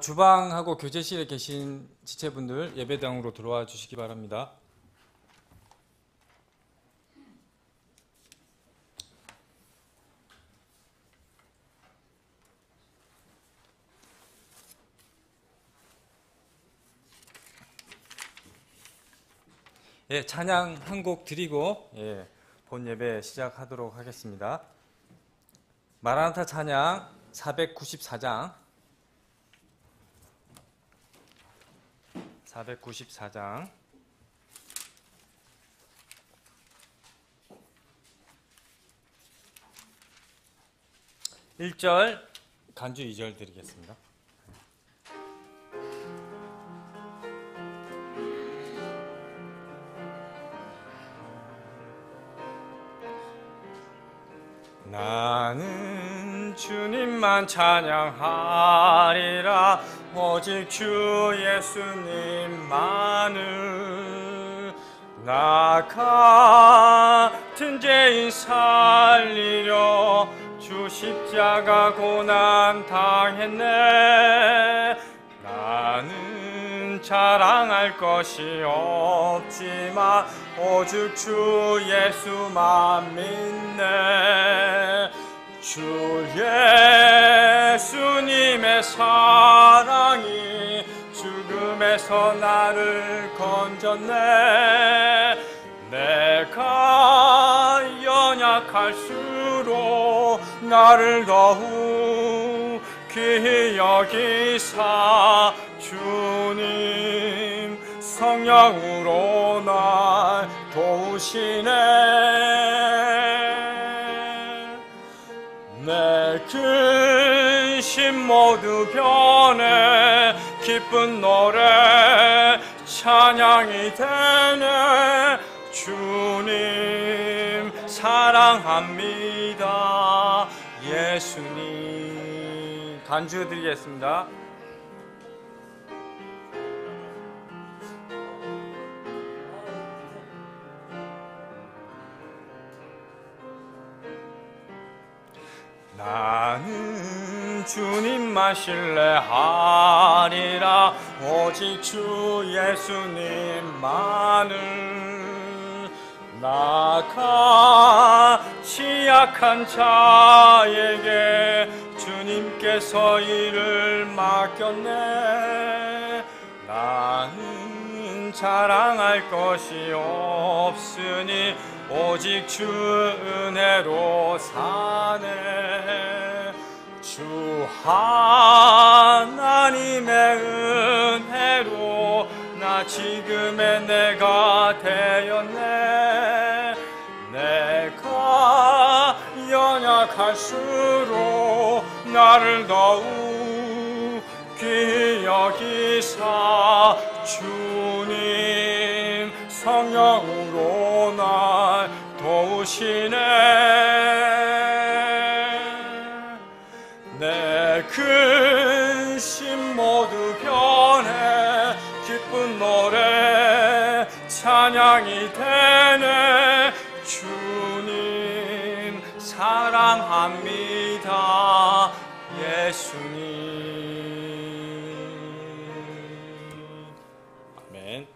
주방하고 교제실에 계신 지체분들 예배당으로 들어와 주시기 바랍니다. 찬양 한 곡 드리고 본 예배 시작하도록 하겠습니다. 마라나타 찬양 494장 1절 간주 2절 드리겠습니다. 나는 주님만 찬양하리라 오직 주 예수님만을 나 같은 죄인 살리려 주 십자가 고난 당했네. 나는 자랑할 것이 없지만 오직 주 예수만 믿네. 주 예수님의 사랑이 죽음에서 나를 건졌네. 내가 연약할수록 나를 더욱 귀히 여기사 주님 성령으로 날 도우시네. 내 근심 모두 변해 기쁜 노래 찬양이 되네. 주님 사랑합니다. 예수님 간주 드리겠습니다. 나는 주님만 신뢰하리라 오직 주 예수님만을 나같이 약한 자에게 주님께서 일을 맡겼네. 나는 자랑할 것이 없으니 오직 주 은혜로 사네. 주 하나님의 은혜로 나 지금의 내가 되었네. 내가 연약할수록 나를 더욱 귀히 여기사 주님 성령으로 날 도우시네. 내 근심 모두 변해 기쁜 노래 찬양이 되네. 주님 사랑합니다. 예수님. 아멘.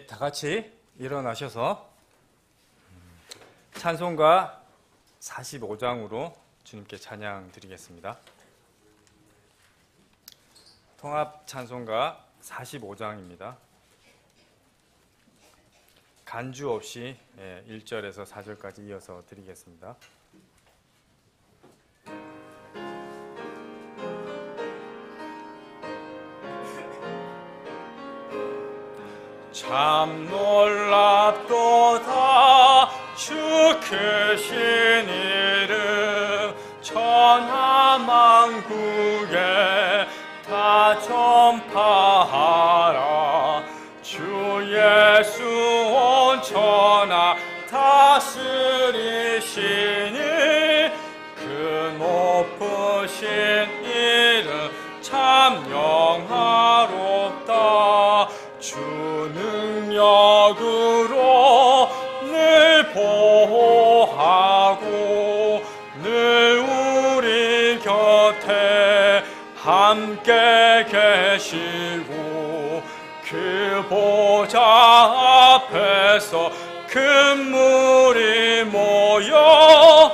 다 같이 일어나셔서 찬송가 45장으로 주님께 찬양 드리겠습니다. 통합 찬송가 45장입니다. 간주 없이 1절에서 4절까지 이어서 드리겠습니다. 참 놀랍도다. 주 크신 이름 천하만국에 다 전파하라. 주 예수 온 천하 다스리시니 그 높으신 이름 참 영화롭다. 주 능력으로 늘 보호하고 늘 우리 곁에 함께 계시고 그 보좌 앞에서 큰 무리 모여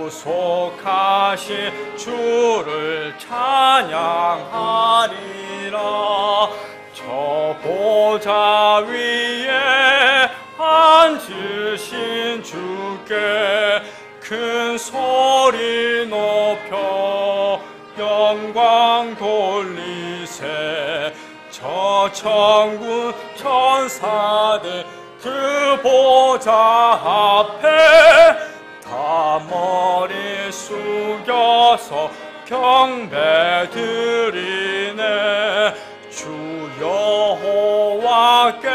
구속하신 주를 찬양하리라. 저 보좌 위에 앉으신 주께 큰 소리 높여 영광 돌리세. 저 천군 천사들 그 보좌 앞에 다 머리 숙여서 경배 드리네. 주 여호와께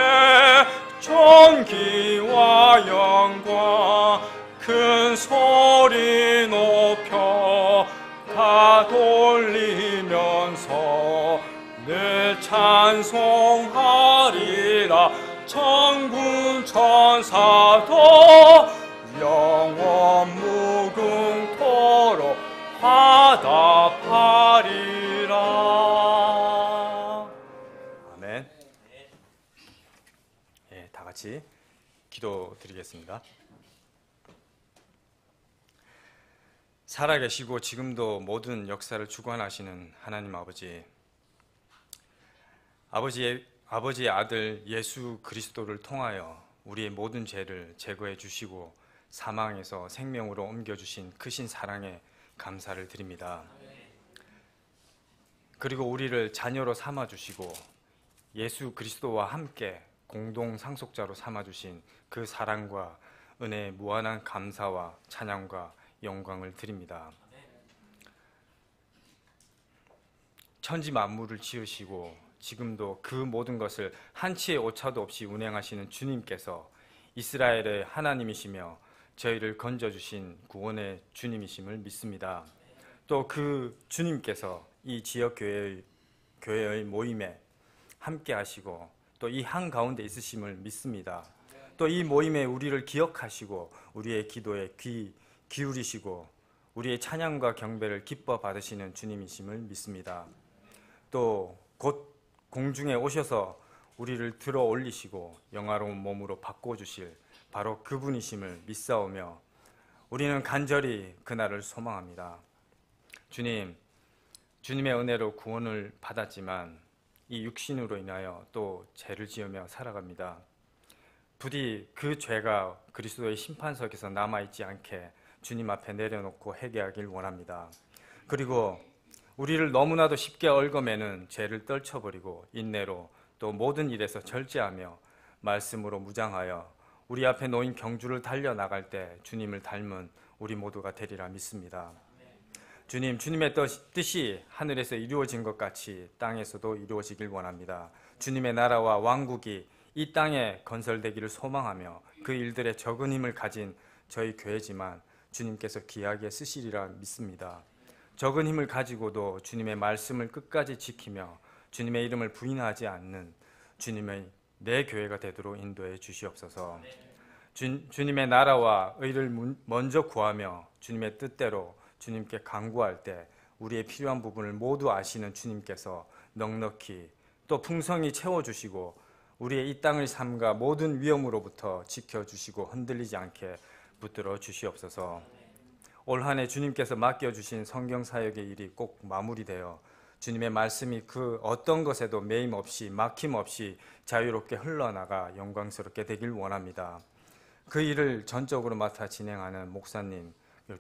존귀와 영광 큰 소리 높여 다 돌리면서 늘 찬송하리라. 천군 천사도 영원 무궁토록 화답하리라. 아멘. 예, 다 같이 기도드리겠습니다. 살아계시고 지금도 모든 역사를 주관하시는 하나님 아버지, 아버지의 아들 예수 그리스도를 통하여 우리의 모든 죄를 제거해 주시고 사망에서 생명으로 옮겨주신 크신 사랑에 감사를 드립니다. 그리고 우리를 자녀로 삼아주시고 예수 그리스도와 함께 공동 상속자로 삼아주신 그 사랑과 은혜에 무한한 감사와 찬양과 영광을 드립니다. 천지 만물을 지으시고 지금도 그 모든 것을 한치의 오차도 없이 운행하시는 주님께서 이스라엘의 하나님이시며 저희를 건져주신 구원의 주님이심을 믿습니다. 또 그 주님께서 이 지역 교회의 모임에 함께 하시고 또 이 한가운데 있으심을 믿습니다. 또 이 모임에 우리를 기억하시고 우리의 기도에 귀 기울이시고 우리의 찬양과 경배를 기뻐 받으시는 주님이심을 믿습니다. 또 곧 공중에 오셔서 우리를 들어 올리시고 영화로운 몸으로 바꿔주실 바로 그분이심을 믿사오며 우리는 간절히 그날을 소망합니다. 주님, 주님의 은혜로 구원을 받았지만 이 육신으로 인하여 또 죄를 지으며 살아갑니다. 부디 그 죄가 그리스도의 심판석에서 남아있지 않게 주님 앞에 내려놓고 회개하길 원합니다. 그리고 우리를 너무나도 쉽게 얽어매는 죄를 떨쳐버리고 인내로 또 모든 일에서 절제하며 말씀으로 무장하여 우리 앞에 놓인 경주를 달려나갈 때 주님을 닮은 우리 모두가 되리라 믿습니다. 주님, 주님의 뜻이 하늘에서 이루어진 것 같이 땅에서도 이루어지길 원합니다. 주님의 나라와 왕국이 이 땅에 건설되기를 소망하며 그 일들에 적은 힘을 가진 저희 교회지만 주님께서 귀하게 쓰시리라 믿습니다. 적은 힘을 가지고도 주님의 말씀을 끝까지 지키며 주님의 이름을 부인하지 않는 주님의 내 교회가 되도록 인도해 주시옵소서. 주님의 나라와 의를 먼저 구하며 주님의 뜻대로 주님께 간구할 때 우리의 필요한 부분을 모두 아시는 주님께서 넉넉히 또 풍성히 채워주시고 우리의 이 땅의 삶과 모든 위험으로부터 지켜주시고 흔들리지 않게 붙들어 주시옵소서. 올 한 해 주님께서 맡겨주신 성경 사역의 일이 꼭 마무리되어 주님의 말씀이 그 어떤 것에도 매임 없이 막힘 없이 자유롭게 흘러나가 영광스럽게 되길 원합니다. 그 일을 전적으로 맡아 진행하는 목사님,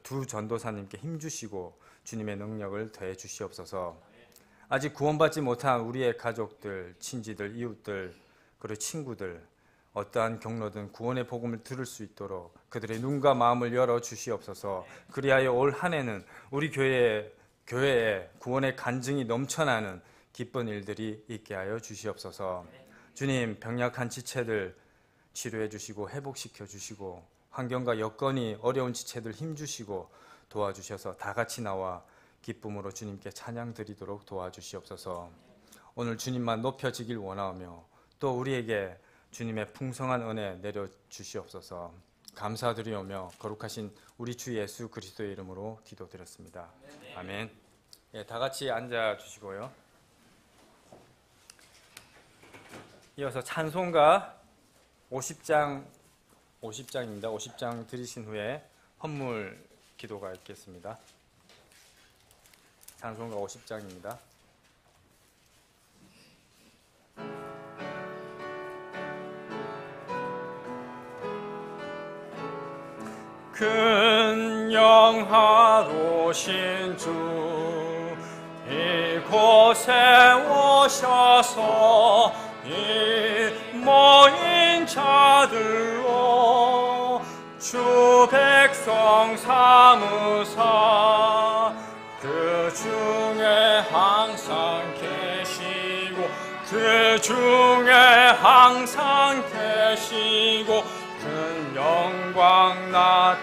두 전도사님께 힘주시고 주님의 능력을 더해 주시옵소서. 아직 구원받지 못한 우리의 가족들, 친지들, 이웃들 그리고 친구들 어떠한 경로든 구원의 복음을 들을 수 있도록 그들의 눈과 마음을 열어 주시옵소서. 그리하여 올 한 해는 우리 교회에 구원의 간증이 넘쳐나는 기쁜 일들이 있게 하여 주시옵소서. 주님, 병약한 지체들 치료해 주시고 회복시켜 주시고 환경과 여건이 어려운 지체들 힘주시고 도와주셔서 다 같이 나와 기쁨으로 주님께 찬양 드리도록 도와주시옵소서. 오늘 주님만 높여지길 원하오며 또 우리에게 주님의 풍성한 은혜 내려주시옵소서. 감사드리오며 거룩하신 우리 주 예수 그리스도의 이름으로 기도드렸습니다. 아멘. 예, 다 같이 앉아주시고요. 이어서 찬송가 50장입니다. 50장 드리신 후에 헌물 기도가 있겠습니다. 찬송가 50장입니다. 큰 영화로신 주 이곳에 오셔서 이 모인 자들로 주 백성 삼으사 그 중에 항상 계시고 그 중에 항상 계시고 큰 영광 나타내소서.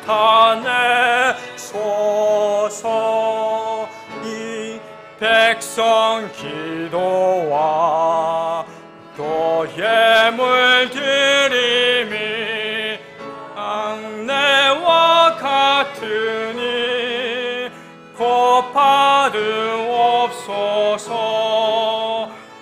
이 백성 기도와 또 예물 드림이 악내와 같으니 곧 받으옵소서.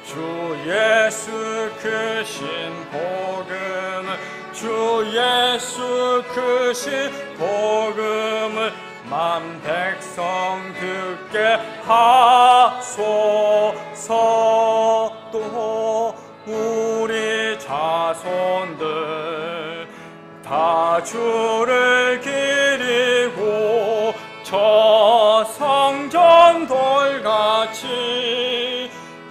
주 예수 크신 복음을 주 예수 크신 복음을 만 백성 듣게 하소서. 또 우리 자손들 다 주를 기리고 저 성전 돌같이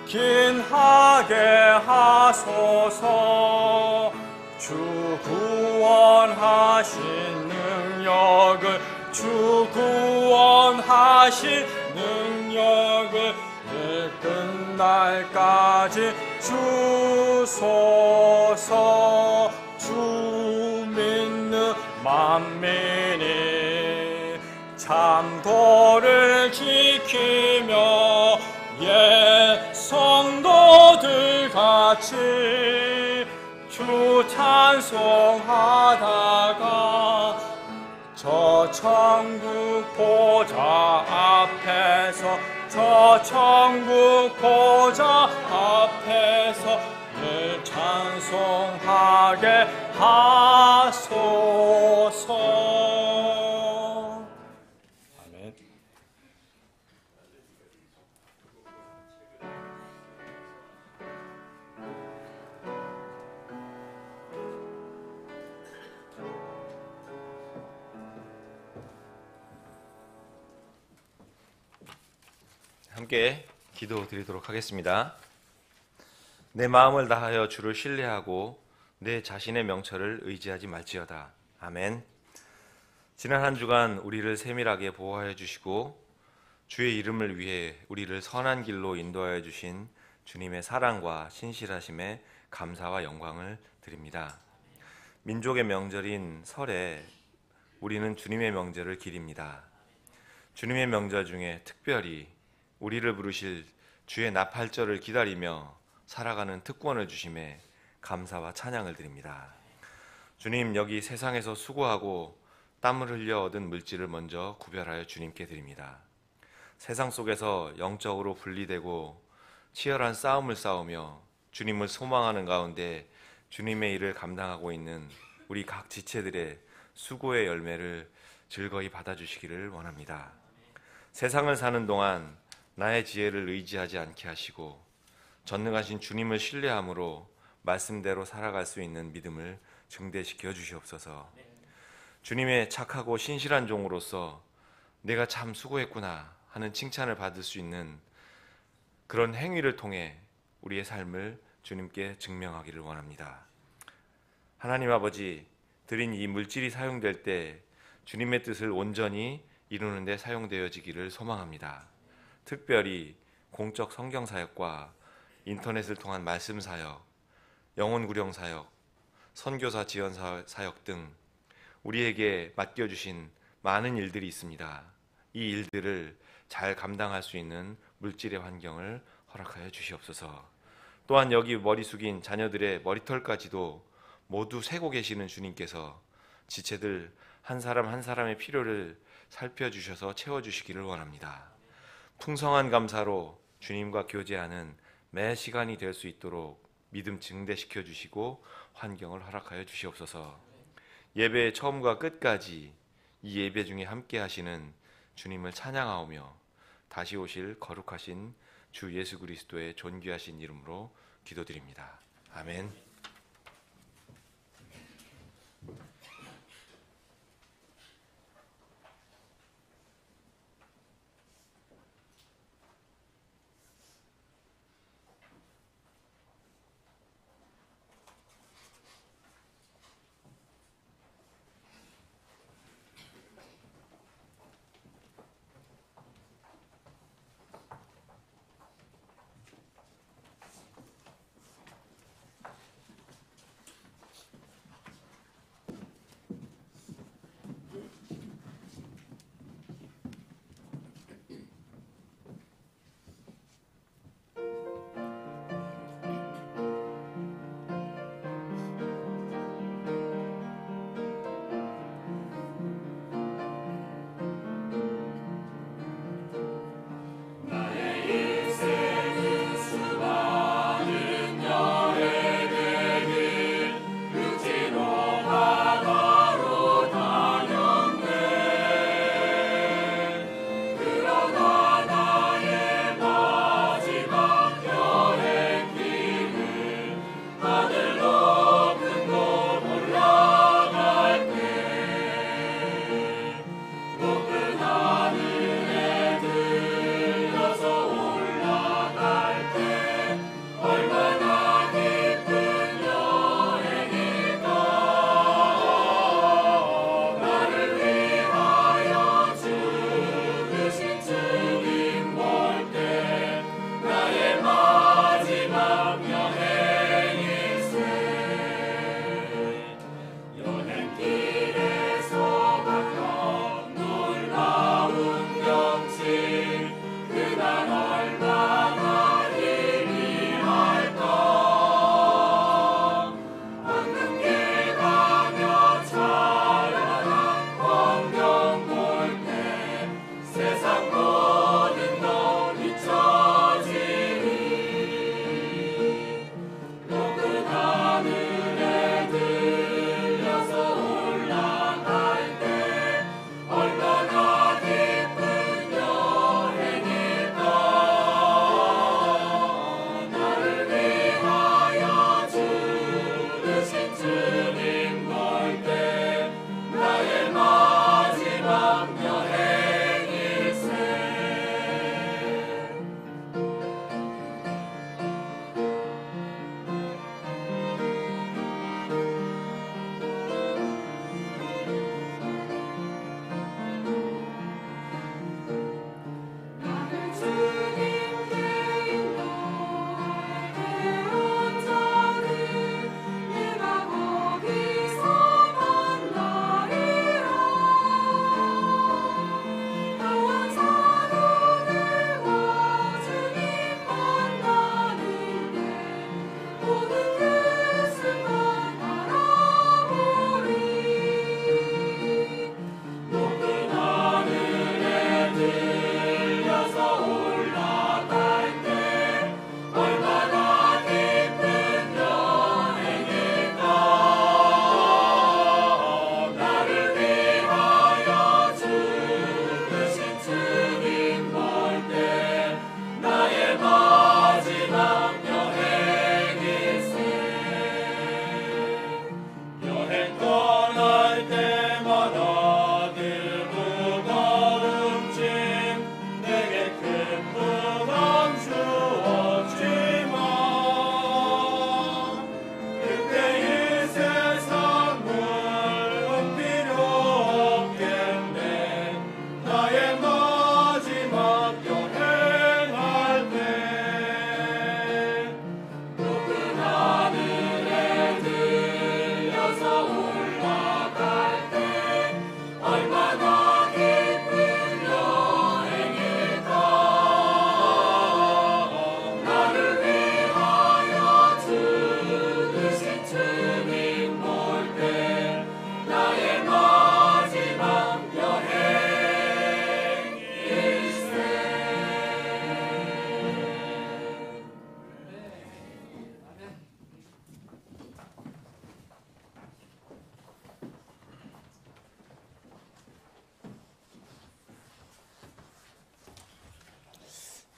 긴하게 하소서. 주 구원하신 능력을 주 구원하신 능력을 끝날까지 주소서. 주 믿는 만민이 참도를 지키며 옛 성도들 같이 주 찬송하다가 저 천국 보좌 앞에서 저 천국 보좌 앞에서 늘 찬송하게 하소서. 아멘. 함께 기도 드리도록 하겠습니다. 내 마음을 다하여 주를 신뢰하고 내 자신의 명철을 의지하지 말지어다. 아멘. 지난 한 주간 우리를 세밀하게 보호하여 주시고 주의 이름을 위해 우리를 선한 길로 인도하여 주신 주님의 사랑과 신실하심에 감사와 영광을 드립니다. 민족의 명절인 설에 우리는 주님의 명절을 기립니다. 주님의 명절 중에 특별히 우리를 부르실 주의 나팔절을 기다리며 살아가는 특권을 주심에 감사와 찬양을 드립니다. 주님, 여기 세상에서 수고하고 땀을 흘려 얻은 물질을 먼저 구별하여 주님께 드립니다. 세상 속에서 영적으로 분리되고 치열한 싸움을 싸우며 주님을 소망하는 가운데 주님의 일을 감당하고 있는 우리 각 지체들의 수고의 열매를 즐거이 받아주시기를 원합니다. 세상을 사는 동안 나의 지혜를 의지하지 않게 하시고 전능하신 주님을 신뢰함으로 말씀대로 살아갈 수 있는 믿음을 증대시켜 주시옵소서. 주님의 착하고 신실한 종으로서 내가 참 수고했구나 하는 칭찬을 받을 수 있는 그런 행위를 통해 우리의 삶을 주님께 증명하기를 원합니다. 하나님 아버지, 드린 이 물질이 사용될 때 주님의 뜻을 온전히 이루는 데 사용되어지기를 소망합니다. 특별히 공적 성경 사역과 인터넷을 통한 말씀 사역, 영혼 구령 사역, 선교사 지원 사역 등 우리에게 맡겨주신 많은 일들이 있습니다. 이 일들을 잘 감당할 수 있는 물질의 환경을 허락하여 주시옵소서. 또한 여기 머리 숙인 자녀들의 머리털까지도 모두 세고 계시는 주님께서 지체들 한 사람 한 사람의 필요를 살펴주셔서 채워주시기를 원합니다. 풍성한 감사로 주님과 교제하는 매 시간이 될 수 있도록 믿음 증대시켜 주시고 환경을 허락하여 주시옵소서. 예배의 처음과 끝까지 이 예배 중에 함께 하시는 주님을 찬양하오며 다시 오실 거룩하신 주 예수 그리스도의 존귀하신 이름으로 기도드립니다. 아멘.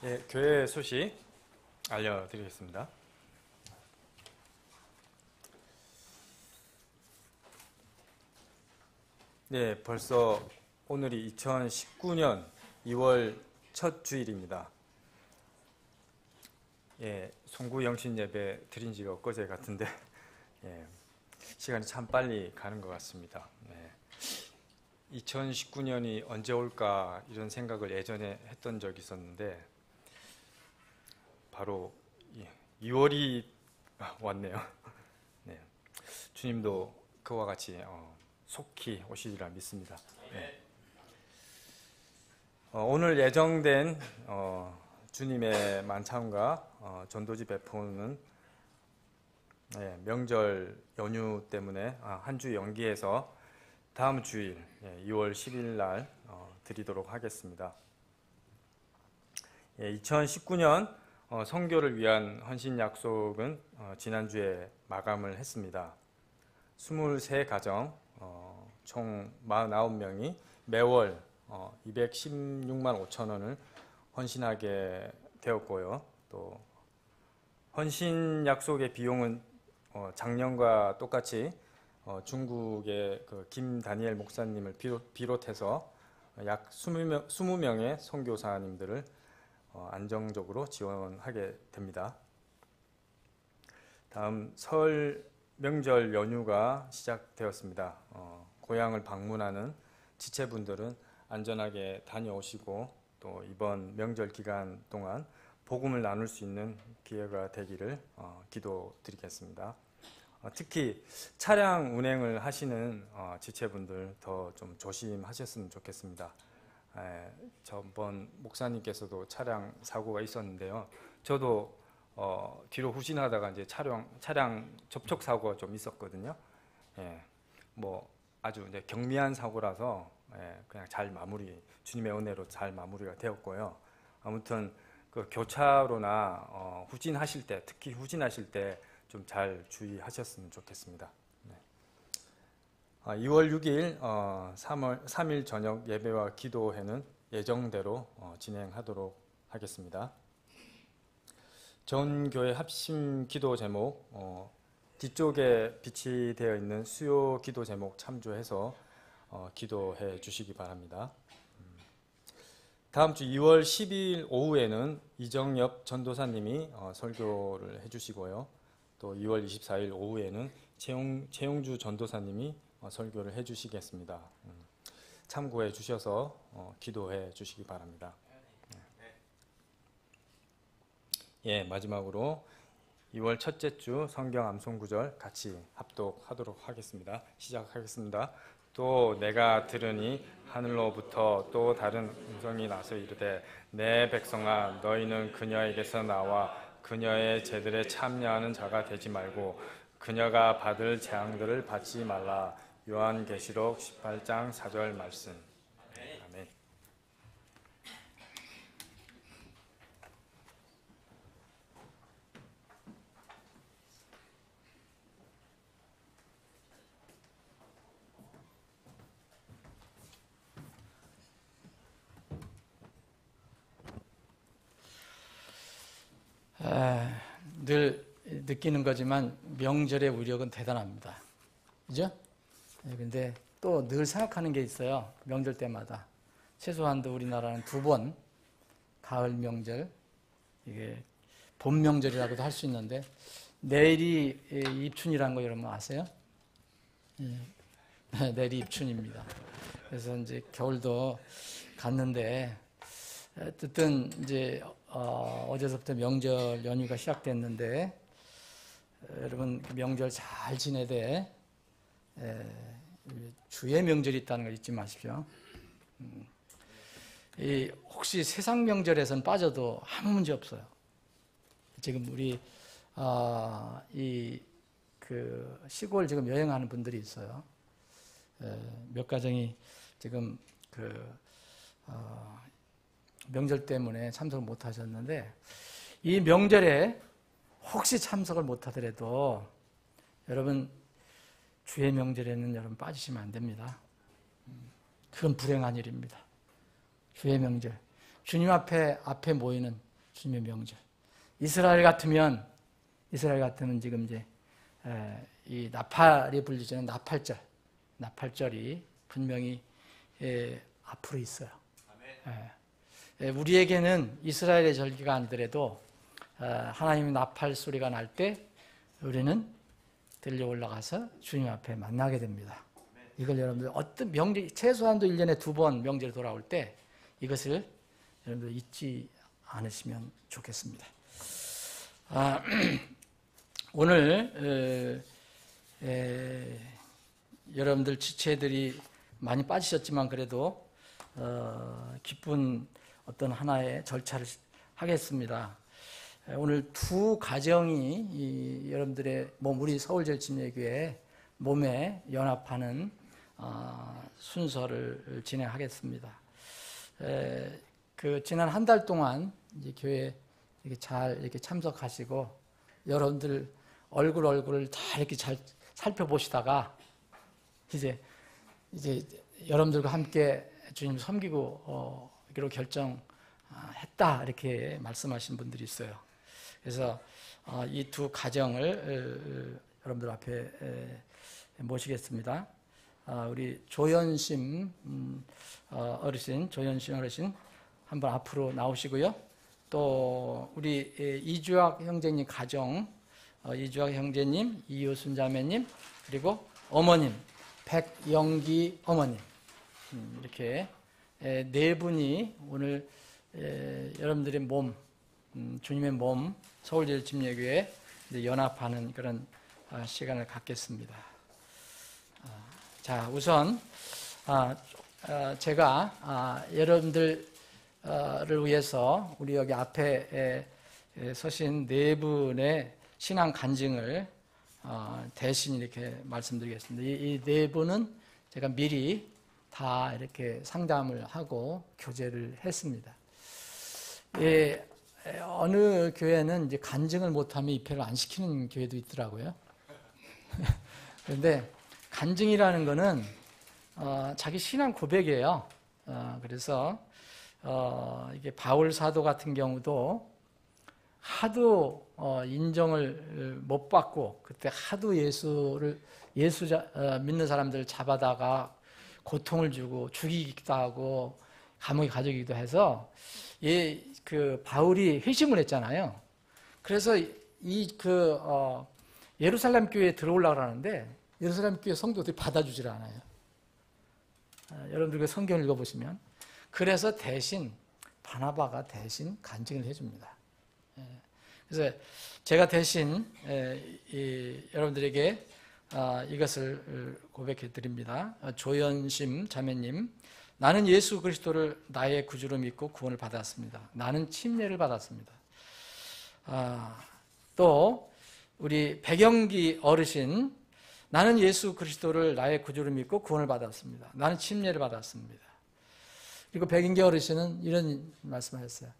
예, 교회 소식 알려드리겠습니다. 네, 벌써 오늘이 2019년 2월 첫 주일입니다. 예, 송구 영신 예배 드린 지가 엊그제 같은데 예, 시간이 참 빨리 가는 것 같습니다. 네. 2019년이 언제 올까 이런 생각을 예전에 했던 적이 있었는데 바로 2월이 왔네요. 네. 주님도 그와 같이 속히 오시리라 믿습니다. 네. 오늘 예정된 주님의 만찬과 전도지 배포는 명절 연휴 때문에 한 주 연기해서 다음 주일 2월 10일 날 드리도록 하겠습니다. 2019년 선교를 위한 헌신 약속은 지난주에 마감을 했습니다. 23가정 총 49명이 매월 216만 5천 원을 헌신하게 되었고요. 또 헌신 약속의 비용은 작년과 똑같이 중국의 그 김다니엘 목사님을 비롯해서 약 20명의 선교사님들을 안정적으로 지원하게 됩니다. 다음 설 명절 연휴가 시작되었습니다. 고향을 방문하는 지체분들은 안전하게 다녀오시고 또 이번 명절 기간 동안 복음을 나눌 수 있는 기회가 되기를 기도드리겠습니다. 특히 차량 운행을 하시는 지체분들 더 좀 조심하셨으면 좋겠습니다. 저번 목사님께서도 차량 사고가 있었는데요. 저도 뒤로 후진하다가 이제 차량 접촉 사고가 좀 있었거든요. 뭐 아주 이제 경미한 사고라서 그냥 잘 주님의 은혜로 잘 마무리가 되었고요. 아무튼 그 교차로나 후진하실 때, 특히 후진하실 때 좀 잘 주의하셨으면 좋겠습니다. 2월 6일 3일 저녁 예배와 기도회는 예정대로 진행하도록 하겠습니다. 전 교회 합심 기도 제목 뒤쪽에 비치되어 있는 수요 기도 제목 참조해서 기도해 주시기 바랍니다. 다음 주 2월 12일 오후에는 이정엽 전도사님이 설교를 해주시고요. 또 2월 24일 오후에는 최용주 전도사님이 설교를 해주시겠습니다. 참고해 주셔서 기도해 주시기 바랍니다. 마지막으로 2월 첫째 주 성경 암송 구절 같이 합독하도록 하겠습니다. 시작하겠습니다. 또 내가 들으니 하늘로부터 또 다른 음성이 나서 이르되 내 백성아 너희는 그녀에게서 나와 그녀의 제들에 참여하는 자가 되지 말고 그녀가 받을 재앙들을 받지 말라. 요한계시록 18장 4절 말씀. 아멘. 늘 느끼는 거지만 명절의 위력은 대단합니다. 그죠? 근데 또 늘 생각하는 게 있어요. 명절 때마다. 최소한도 우리나라는 2번 가을 명절, 이게 봄 명절이라고도 할 수 있는데 내일이 입춘이라는 거 여러분 아세요? 내일이 입춘입니다. 그래서 이제 겨울도 갔는데 어쨌든 이제 어제서부터 명절 연휴가 시작됐는데 여러분 명절 잘 지내되 주의 명절이 있다는 걸 잊지 마십시오. 혹시 세상 명절에선 빠져도 아무 문제 없어요. 지금 우리 그 시골 지금 여행하는 분들이 있어요. 몇 가정이 지금 명절 때문에 참석을 못 하셨는데 이 명절에 혹시 참석을 못 하더라도 여러분 주의 명절에는 여러분 빠지시면 안 됩니다. 그건 불행한 일입니다. 주의 명절, 주님 앞에 모이는 주님의 명절. 이스라엘 같으면 지금 이제 이 나팔이 불리지는 나팔절이 분명히 앞으로 있어요. 우리에게는 이스라엘의 절기가 아니더라도 하나님의 나팔 소리가 날 때 우리는 들려 올라가서 주님 앞에 만나게 됩니다. 이걸 여러분들 어떤 명절, 최소한도 1년에 2번 명절이 돌아올 때 이것을 여러분들 잊지 않으시면 좋겠습니다. 오늘 여러분들 지체들이 많이 빠지셨지만 그래도 기쁜 어떤 하나의 절차를 하겠습니다. 오늘 두 가정이 여러분들의 몸, 우리 서울제일침례교회 몸에 연합하는 순서를 진행하겠습니다. 그 지난 한 달 동안 이제 교회 이렇게 잘 이렇게 참석하시고 여러분들 얼굴을 다 이렇게 잘 살펴보시다가 이제 여러분들과 함께 주님 섬기고 기로 결정했다 이렇게 말씀하신 분들이 있어요. 그래서 이 두 가정을 여러분들 앞에 모시겠습니다. 우리 조연심 어르신 한번 앞으로 나오시고요. 또 우리 이주학 형제님 가정, 이주학 형제님, 이효순 자매님, 그리고 어머님 백영기 어머님, 이렇게 네 분이 오늘 여러분들의 몸, 주님의 몸, 서울제일침례교회 연합하는 그런 시간을 갖겠습니다. 자, 우선 제가 여러분들을 위해서 우리 여기 앞에 서신 네 분의 신앙 간증을 대신 이렇게 말씀드리겠습니다. 이 네 분은 제가 미리 다 이렇게 상담을 하고 교제를 했습니다. 어느 교회는 이제 간증을 못하면 입회를 안 시키는 교회도 있더라고요. 그런데 간증이라는 거는 자기 신앙 고백이에요. 그래서 이게 바울 사도 같은 경우도 하도 인정을 못 받고 그때 하도 예수 믿는 사람들을 잡아다가 고통을 주고 죽이기도 하고 감옥에 가두기도 해서 그 바울이 회심을 했잖아요. 그래서 예루살렘 교회에 들어오려고 하는데 예루살렘 교회 성도들이 받아주질 않아요. 여러분들 그 성경을 읽어보시면 그래서 대신 바나바가 대신 간증을 해줍니다. 그래서 제가 대신 여러분들에게 이것을 고백해 드립니다. 조연심 자매님, 나는 예수 그리스도를 나의 구주로 믿고 구원을 받았습니다. 나는 침례를 받았습니다. 또 우리 백영기 어르신, 나는 예수 그리스도를 나의 구주로 믿고 구원을 받았습니다. 나는 침례를 받았습니다. 그리고 백영기 어르신은 이런 말씀하셨어요.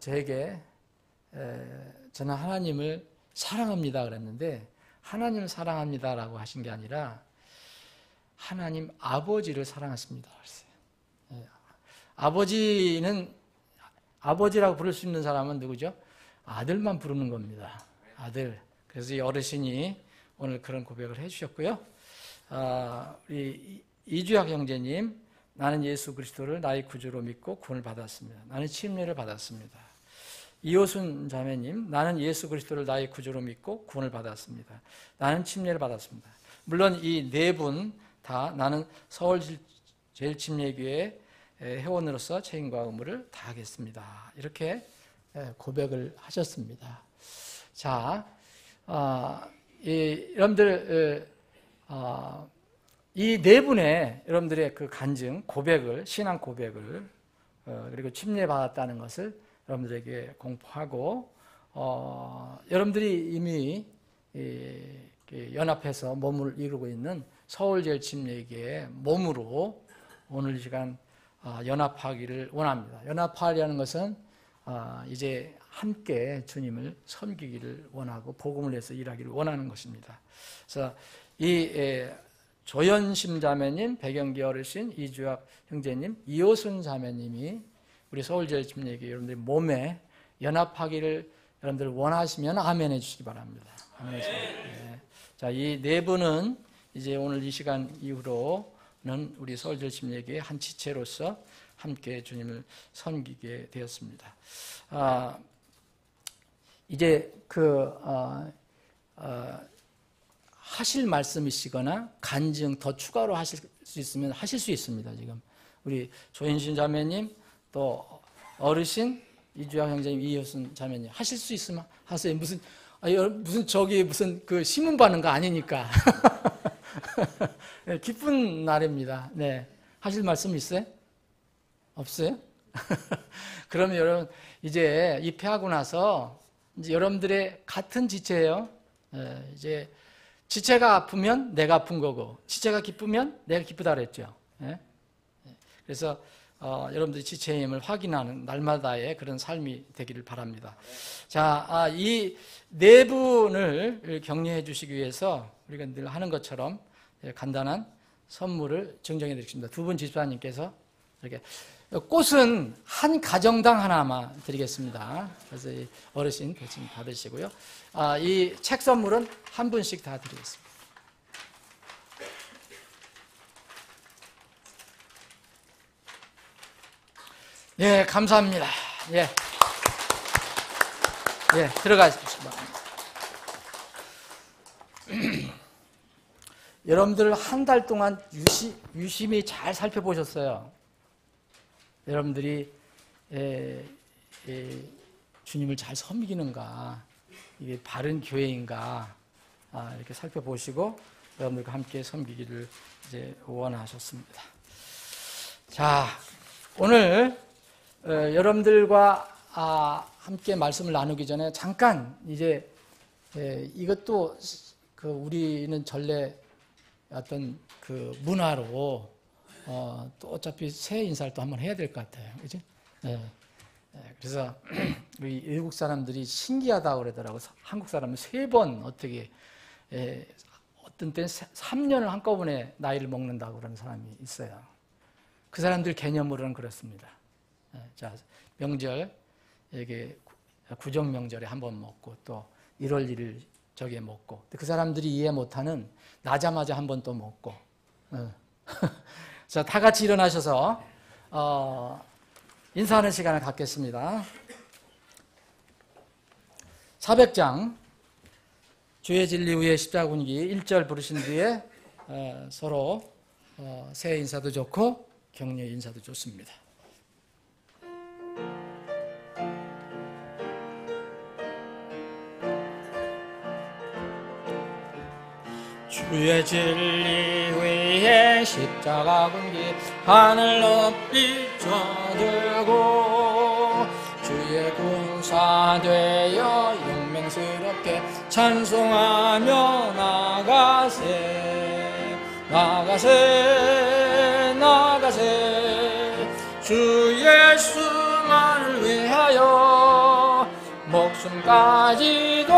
저에게 저는 하나님을 사랑합니다 그랬는데 하나님을 사랑합니다라고 하신 게 아니라 하나님 아버지를 사랑하십니다 그랬어요. 아버지라고 부를 수 있는 사람은 누구죠? 아들만 부르는 겁니다. 아들. 그래서 이 어르신이 오늘 그런 고백을 해주셨고요. 우리 이주학 형제님, 나는 예수 그리스도를 나의 구주로 믿고 구원을 받았습니다. 나는 침례를 받았습니다. 이호순 자매님, 나는 예수 그리스도를 나의 구주로 믿고 구원을 받았습니다. 나는 침례를 받았습니다. 물론 이 네 분 다 나는 서울제일침례교회 회원으로서 책임과 의무를 다하겠습니다. 이렇게 고백을 하셨습니다. 자, 여러분들 이 네 분의 여러분들의 그 간증, 고백을, 신앙 고백을 그리고 침례 받았다는 것을 여러분들에게 공포하고 여러분들이 이미 연합해서 몸을 이루고 있는 서울제일침례교회의 몸으로 오늘 이 시간 연합하기를 원합니다. 연합하려는 것은 이제 함께 주님을 섬기기를 원하고 복음을 위해서 일하기를 원하는 것입니다. 그래서 이 조연심 자매님, 백영기 어르신, 이주학 형제님, 이호순 자매님이 우리 서울제일침례교회 여러분들의 몸에 연합하기를 여러분들 원하시면 아멘 해주시기 바랍니다. 아멘 해주시기 바랍니다. 네. 자, 이 네 분은 이제 오늘 이 시간 이후로는 우리 서울절심예교의 한 지체로서 함께 주님을 섬기게 되었습니다. 이제 하실 말씀이시거나 간증 더 추가로 하실 수 있으면 하실 수 있습니다. 지금 우리 조인신 자매님 또 어르신 이주영 형제님 이효순 자매님 하실 수 있으면 하세요. 무슨 그 신문 받는 거 아니니까. 네, 기쁜 날입니다. 네, 하실 말씀 있어요? 없어요? 그러면 여러분 이제 입회하고 나서 이제 여러분들의 같은 지체예요. 이제 지체가 아프면 내가 아픈 거고 지체가 기쁘면 내가 기쁘다 그랬죠. 그래서 여러분들이 지체의 힘을 확인하는 날마다의 그런 삶이 되기를 바랍니다. 자, 이 네 분을 격려해 주시기 위해서 우리가 늘 하는 것처럼 간단한 선물을 증정해 드리겠습니다. 두 분 집사님께서 이렇게 꽃은 한 가정당 하나만 드리겠습니다. 그래서 이 어르신 대신 받으시고요. 이 책 선물은 한 분씩 다 드리겠습니다. 예, 감사합니다. 예, 들어가십시오. 여러분들 한 달 동안 유심히 잘 살펴보셨어요. 여러분들이 주님을 잘 섬기는가, 이게 바른 교회인가 이렇게 살펴보시고 여러분들과 함께 섬기기를 이제 원하셨습니다. 자, 오늘 여러분들과 함께 말씀을 나누기 전에 잠깐 이제 이것도 우리는 전례 어떤 문화로 또 어차피 새해 인사를 또 한번 해야 될 것 같아요. 그죠? 그래서 우리 외국 사람들이 신기하다고 그러더라고요. 한국 사람은 3번 어떻게 어떤 때는 3년을 한꺼번에 나이를 먹는다고 그러는 사람이 있어요. 그 사람들 개념으로는 그렇습니다. 자, 명절 이게 구정 명절에 한 번 먹고 또 1월 1일 저기에 먹고 그 사람들이 이해 못하는 나자마자 한 번 또 먹고 자, 다 같이 일어나셔서 인사하는 시간을 갖겠습니다. 400장 주의 진리 위에 십자가 군기 1절 부르신 뒤에 서로 새해 인사도 좋고 격려 인사도 좋습니다. 주의 진리 위에 십자가 군기 하늘 높이 쳐들고 주의 군사되어 용맹스럽게 찬송하며 나가세 주 예수만을 위하여 목숨까지도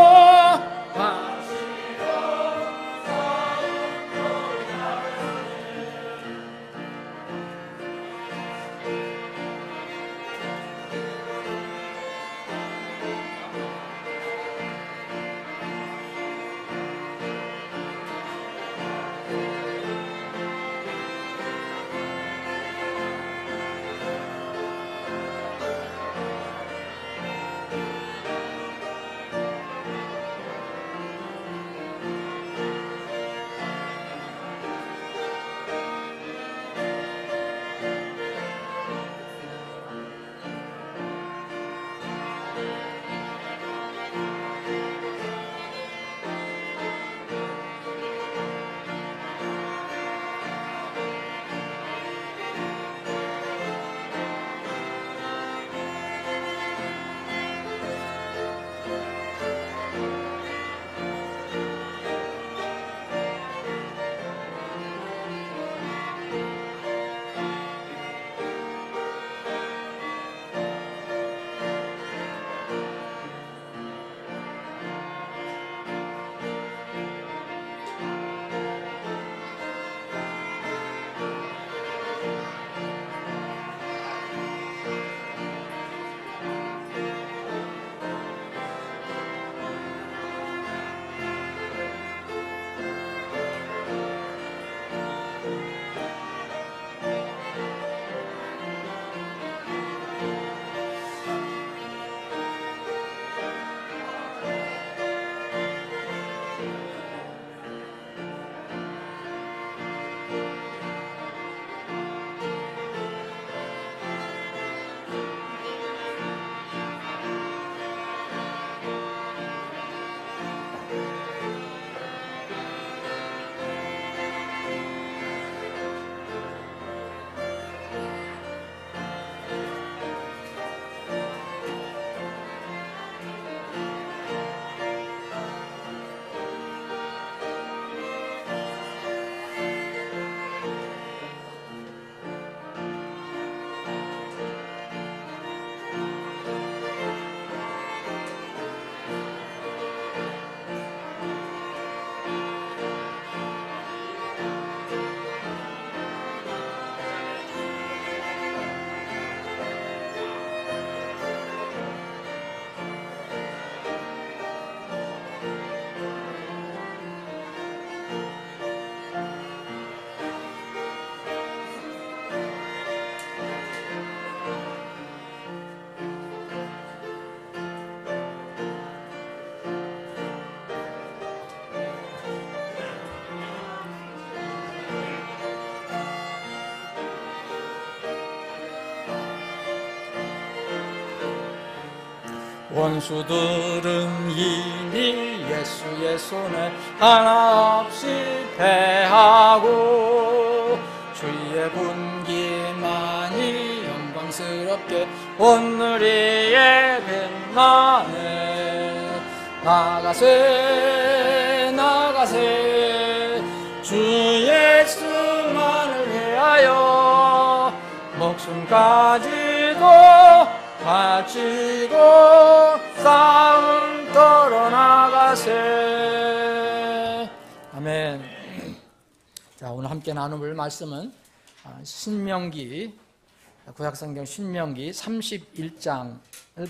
원수들은 이미 예수의 손에 하나 없이 패하고 주의 군기만이 영광스럽게 온누리에 빛나네. 나가세 나가세 주 예수만을 위하여 목숨까지도 바치고 싸움 떨어나가세. 아멘. 자, 오늘 함께 나눌 말씀은 신명기, 구약성경 신명기 31장을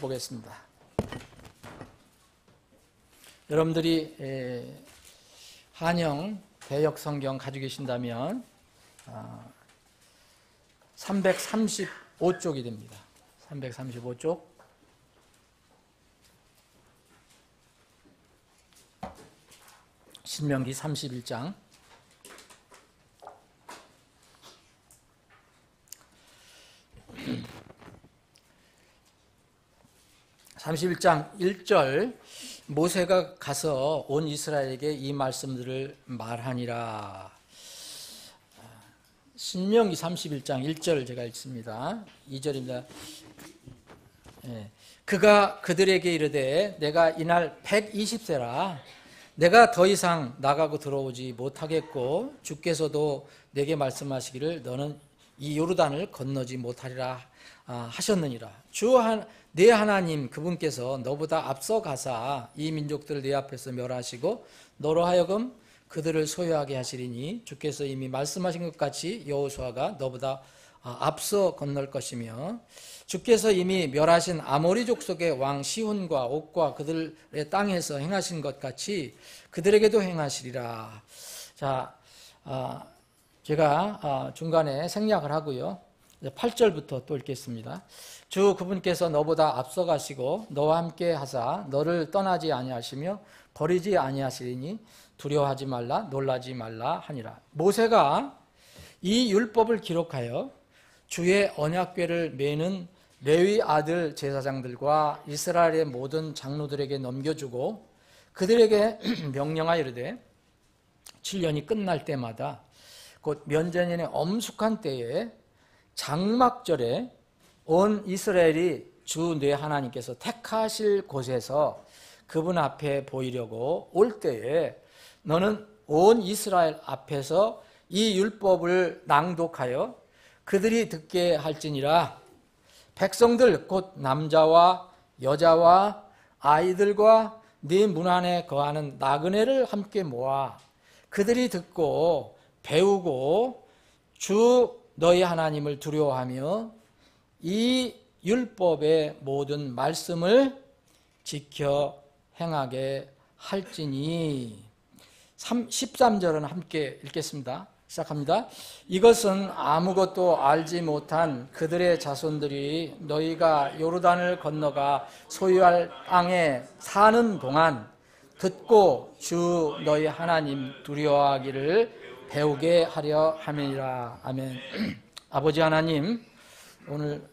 보겠습니다. 여러분들이 한영 대역성경 가지고 계신다면 335쪽이 됩니다. 335쪽. 신명기 31장. (31장) 1절 모세가 가서 온 이스라엘에게 이 말씀들을 말하니라. 신명기 31장 1절 제가 읽습니다. 2절입니다. 그가 그들에게 이르되 내가 이날 120세라 내가 더 이상 나가고 들어오지 못하겠고 주께서도 내게 말씀하시기를 너는 이 요르단을 건너지 못하리라 하셨느니라. 내 하나님 그분께서 너보다 앞서 가사 이 민족들을 내 앞에서 멸하시고 너로 하여금 그들을 소유하게 하시리니 주께서 이미 말씀하신 것 같이 여호수아가 너보다 앞서 건널 것이며 주께서 이미 멸하신 아모리 족속의 왕 시혼과 옥과 그들의 땅에서 행하신 것 같이 그들에게도 행하시리라. 자, 제가 중간에 생략을 하고요. 8절부터 또 읽겠습니다. 주 그분께서 너보다 앞서 가시고 너와 함께 하사 너를 떠나지 아니하시며 버리지 아니하시리니 두려워하지 말라 놀라지 말라 하니라. 모세가 이 율법을 기록하여 주의 언약궤를 메는 레위 아들 제사장들과 이스라엘의 모든 장로들에게 넘겨주고 그들에게 명령하여 이르되 7년이 끝날 때마다 곧 면제년의 엄숙한 때에 장막절에 온 이스라엘이 주 내 하나님께서 택하실 곳에서 그분 앞에 보이려고 올 때에 너는 온 이스라엘 앞에서 이 율법을 낭독하여 그들이 듣게 할지니라. 백성들 곧 남자와 여자와 아이들과 네 문 안에 거하는 나그네를 함께 모아 그들이 듣고 배우고 주 너희 하나님을 두려워하며 이 율법의 모든 말씀을 지켜 행하게 할지니. 13절은 함께 읽겠습니다. 시작합니다. 이것은 아무것도 알지 못한 그들의 자손들이 너희가 요르단을 건너가 소유할 땅에 사는 동안 듣고 주 너희 하나님 두려워하기를 배우게 하려 함이니라. 아멘. 아버지 하나님, 오늘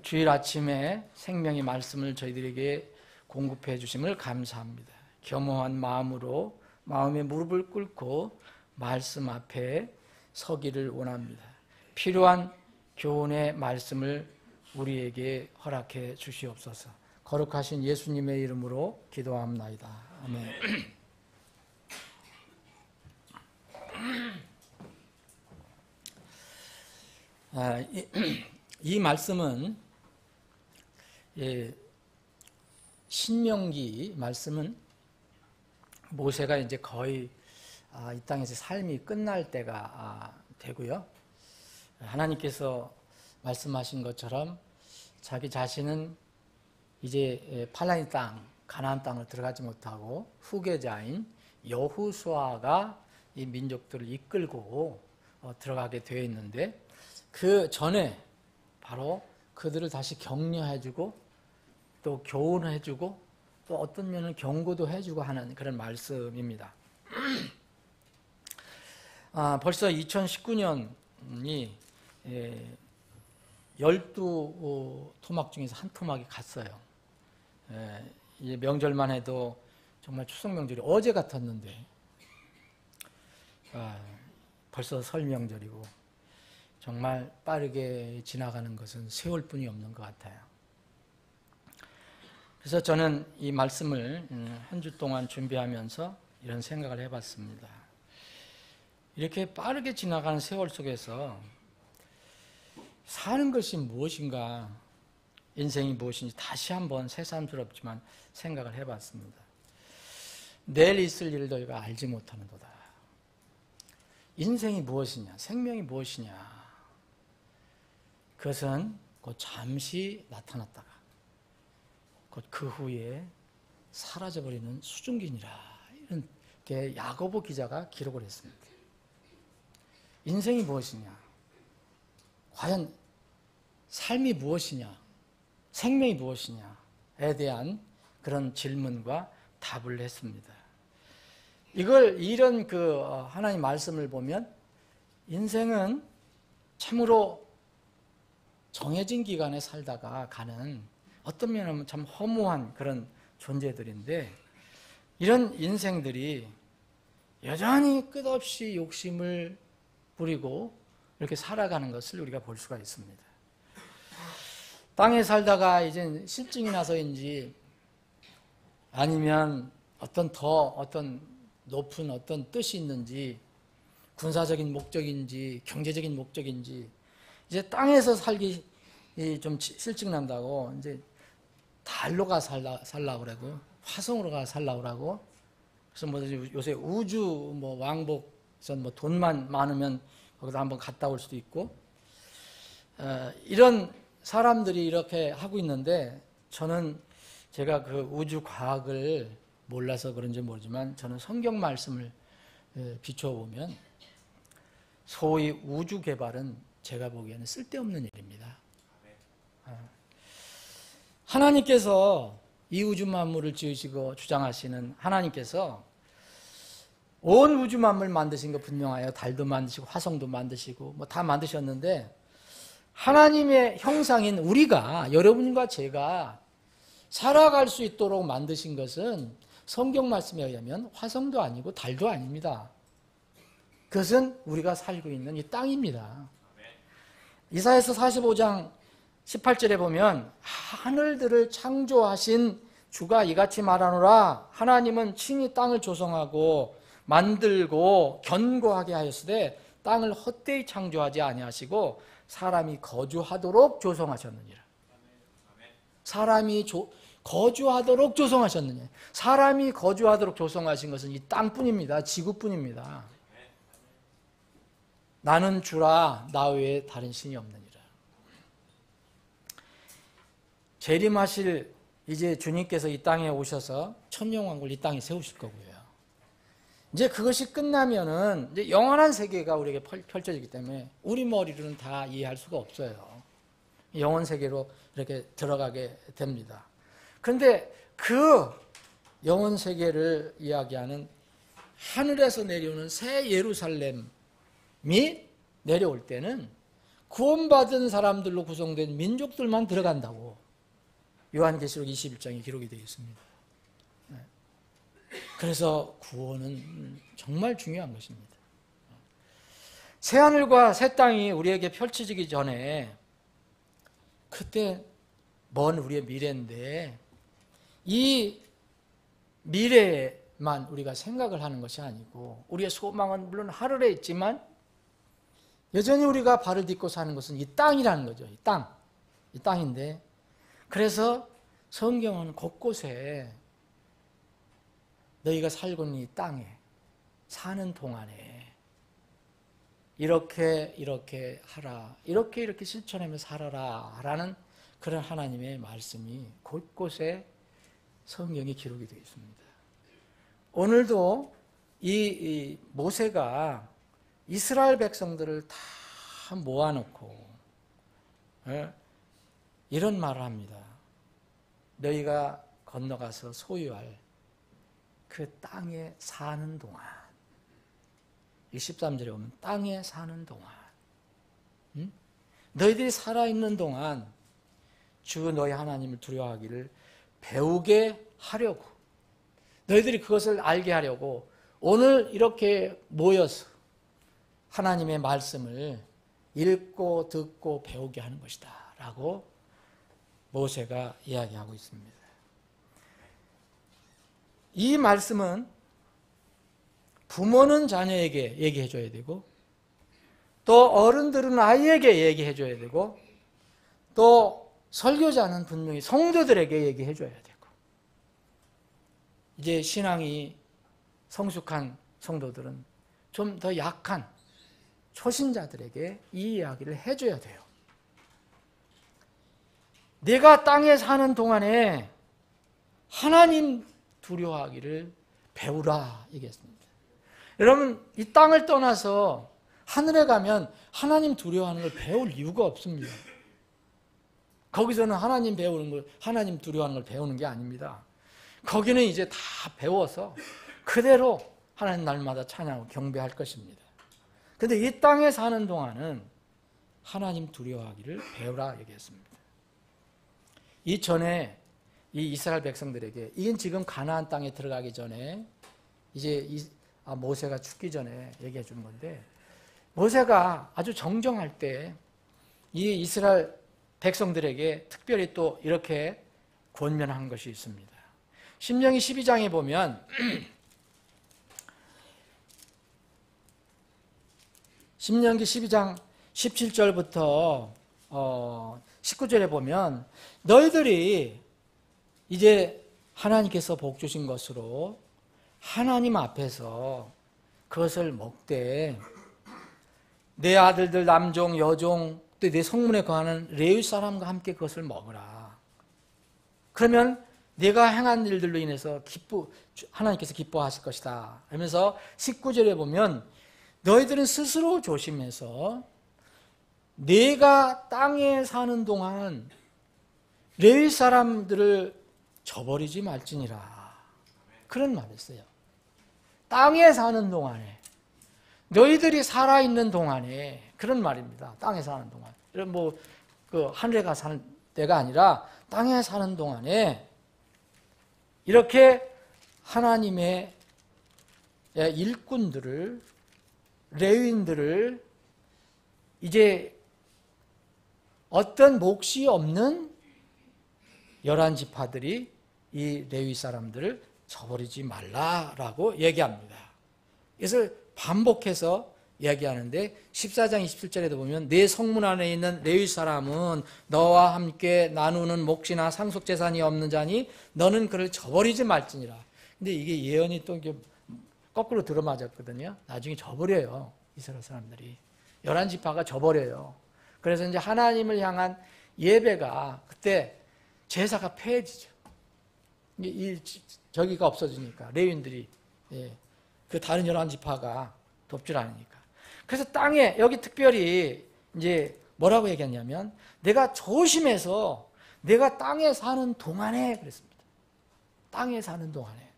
주일 아침에 생명의 말씀을 저희들에게 공급해 주심을 감사합니다. 겸허한 마음으로 마음의 무릎을 꿇고 말씀 앞에 서기를 원합니다. 필요한 교훈의 말씀을 우리에게 허락해 주시옵소서. 거룩하신 예수님의 이름으로 기도합나이다. 아멘. 이 말씀은 신명기 말씀은 모세가 이제 거의 이 땅에서 삶이 끝날 때가 되고요. 하나님께서 말씀하신 것처럼 자기 자신은 이제 팔라인 땅, 가나안 땅을 들어가지 못하고 후계자인 여호수아가 이 민족들을 이끌고 들어가게 되어 있는데 그 전에 바로 그들을 다시 격려해주고 또 교훈해주고 또 어떤 면은 경고도 해주고 하는 그런 말씀입니다. 벌써 2019년이 12토막 중에서 한 토막이 갔어요. 이 명절만 해도 정말 추석 명절이 어제 같았는데 벌써 설 명절이고 정말 빠르게 지나가는 것은 세월뿐이 없는 것 같아요. 그래서 저는 이 말씀을 한 주 동안 준비하면서 이런 생각을 해봤습니다. 이렇게 빠르게 지나가는 세월 속에서 사는 것이 무엇인가, 인생이 무엇인지 다시 한번 새삼스럽지만 생각을 해봤습니다. 내일 있을 일을 너희가 알지 못하는도다. 인생이 무엇이냐, 생명이 무엇이냐, 그것은 곧 잠시 나타났다가 곧 그 후에 사라져버리는 수증기니라, 이렇게 야고보 기자가 기록을 했습니다. 인생이 무엇이냐, 과연 삶이 무엇이냐, 생명이 무엇이냐에 대한 그런 질문과 답을 했습니다. 이런 하나님 말씀을 보면 인생은 참으로 정해진 기간에 살다가 가는, 어떤 면에는 참 허무한 그런 존재들인데, 이런 인생들이 여전히 끝없이 욕심을 부리고 이렇게 살아가는 것을 우리가 볼 수가 있습니다. 땅에 살다가 이제 실증이 나서인지 아니면 어떤 높은 어떤 뜻이 있는지, 군사적인 목적인지 경제적인 목적인지, 이제 땅에서 살기 좀 실증 난다고 이제 달로 가 살라고 그러고 화성으로 가 살라고 그러고, 그래서 뭐 요새 우주 왕복선 돈만 많으면 거기다 한번 갔다 올 수도 있고, 이런 사람들이 이렇게 하고 있는데, 제가 그 우주 과학을 몰라서 그런지 모르지만 저는 성경 말씀을 비춰보면 소위 우주 개발은 제가 보기에는 쓸데없는 일입니다. 하나님께서 이 우주 만물을 지으시고 주장하시는 하나님께서 온 우주 만물 만드신 거 분명하여 달도 만드시고 화성도 만드시고 다 만드셨는데, 하나님의 형상인 우리가, 여러분과 제가 살아갈 수 있도록 만드신 것은 성경 말씀에 의하면 화성도 아니고 달도 아닙니다. 그것은 우리가 살고 있는 이 땅입니다. 이사야서 45장 18절에 보면 하늘들을 창조하신 주가 이같이 말하노라. 하나님은 친히 땅을 조성하고 만들고 견고하게 하였으되 땅을 헛되이 창조하지 아니하시고 사람이 거주하도록 조성하셨느니라. 사람이 거주하도록 조성하셨느냐. 사람이 거주하도록 조성하신 것은 이 땅뿐입니다. 지구뿐입니다. 나는 주라, 나 외에 다른 신이 없느니라. 재림하실 이제 주님께서 이 땅에 오셔서 천년왕국을 이 땅에 세우실 거고요. 이제 그것이 끝나면은 이제 영원한 세계가 우리에게 펼쳐지기 때문에 우리 머리로는 다 이해할 수가 없어요. 영원 세계로 이렇게 들어가게 됩니다. 그런데 그 영원 세계를 이야기하는 하늘에서 내려오는 새 예루살렘이 내려올 때는 구원받은 사람들로 구성된 민족들만 들어간다고 요한계시록 21장에 기록이 되어 있습니다. 그래서 구원은 정말 중요한 것입니다. 새하늘과 새 땅이 우리에게 펼쳐지기 전에, 그때 먼 우리의 미래인데, 이 미래에만 우리가 생각을 하는 것이 아니고 우리의 소망은 물론 하늘에 있지만 여전히 우리가 발을 딛고 사는 것은 이 땅이라는 거죠. 이 땅인데, 그래서 성경은 곳곳에 너희가 살고 있는 이 땅에 사는 동안에 이렇게 하라, 이렇게 실천하며 살아라 라는 그런 하나님의 말씀이 곳곳에 성경에 기록이 되어 있습니다. 오늘도 이 모세가 이스라엘 백성들을 다 모아놓고 이런 말을 합니다. 너희가 건너가서 소유할 그 땅에 사는 동안, 13절에 보면 땅에 사는 동안, 너희들이 살아있는 동안 주 너희 하나님을 두려워하기를 배우게 하려고, 너희들이 그것을 알게 하려고 오늘 이렇게 모여서 하나님의 말씀을 읽고 듣고 배우게 하는 것이다 라고 모세가 이야기하고 있습니다. 이 말씀은 부모는 자녀에게 얘기해 줘야 되고, 또 어른들은 아이에게 얘기해 줘야 되고, 또 설교자는 분명히 성도들에게 얘기해 줘야 되고, 이제 신앙이 성숙한 성도들은 좀 더 약한 초신자들에게 이 이야기를 해줘야 돼요. 내가 땅에 사는 동안에 하나님 두려워하기를 배우라 얘기했습니다. 여러분, 이 땅을 떠나서 하늘에 가면 하나님 두려워하는 걸 배울 이유가 없습니다. 거기서는 하나님 배우는 걸, 하나님 두려워하는 걸 배우는 게 아닙니다. 거기는 이제 다 배워서 그대로 하나님 날마다 찬양하고 경배할 것입니다. 그런데 이 땅에 사는 동안은 하나님 두려워하기를 배우라 얘기했습니다. 이전에 이 이스라엘 백성들에게, 이건 지금 가나안 땅에 들어가기 전에 이제 모세가 죽기 전에 얘기해 주는 건데, 모세가 아주 정정할 때 이 이스라엘 백성들에게 특별히 또 이렇게 권면한 것이 있습니다. 신명기 12장에 보면 신명기 12장 17절부터 19절에 보면, 너희들이 이제 하나님께서 복 주신 것으로 하나님 앞에서 그것을 먹되 내 아들들 남종 여종 또 내 성문에 거하는 레위 사람과 함께 그것을 먹으라. 그러면 내가 행한 일들로 인해서 하나님께서 기뻐하실 것이다. 그러면서 19절에 보면, 너희들은 스스로 조심해서 내가 땅에 사는 동안 레위 사람들을 저버리지 말지니라. 그런 말을 했어요. 땅에 사는 동안에, 너희들이 살아있는 동안에, 그런 말입니다. 땅에 사는 동안. 이런 하늘에 가 사는 때가 아니라 땅에 사는 동안에 이렇게 하나님의 일꾼들을, 레위인들을 이제 어떤 몫이 없는 11지파들이 이 레위 사람들을 저버리지 말라라고 얘기합니다. 그래서 반복해서 이야기하는데, 14장 27절에도 보면 내 성문 안에 있는 레위 사람은 너와 함께 나누는 몫이나 상속재산이 없는 자니 너는 그를 저버리지 말지니라. 근데 이게 예언이 또 이게 거꾸로 들어맞았거든요. 나중에 저버려요. 이스라엘 사람들이. 11지파가 저버려요. 그래서 이제 하나님을 향한 예배가 그때 제사가 폐해지죠. 저기가 없어지니까, 레위인들이, 그 다른 11지파가 돕질 않으니까. 그래서 땅에, 여기 특별히 이제 뭐라고 얘기했냐면, 내가 조심해서 내가 땅에 사는 동안에 그랬습니다. 땅에 사는 동안에.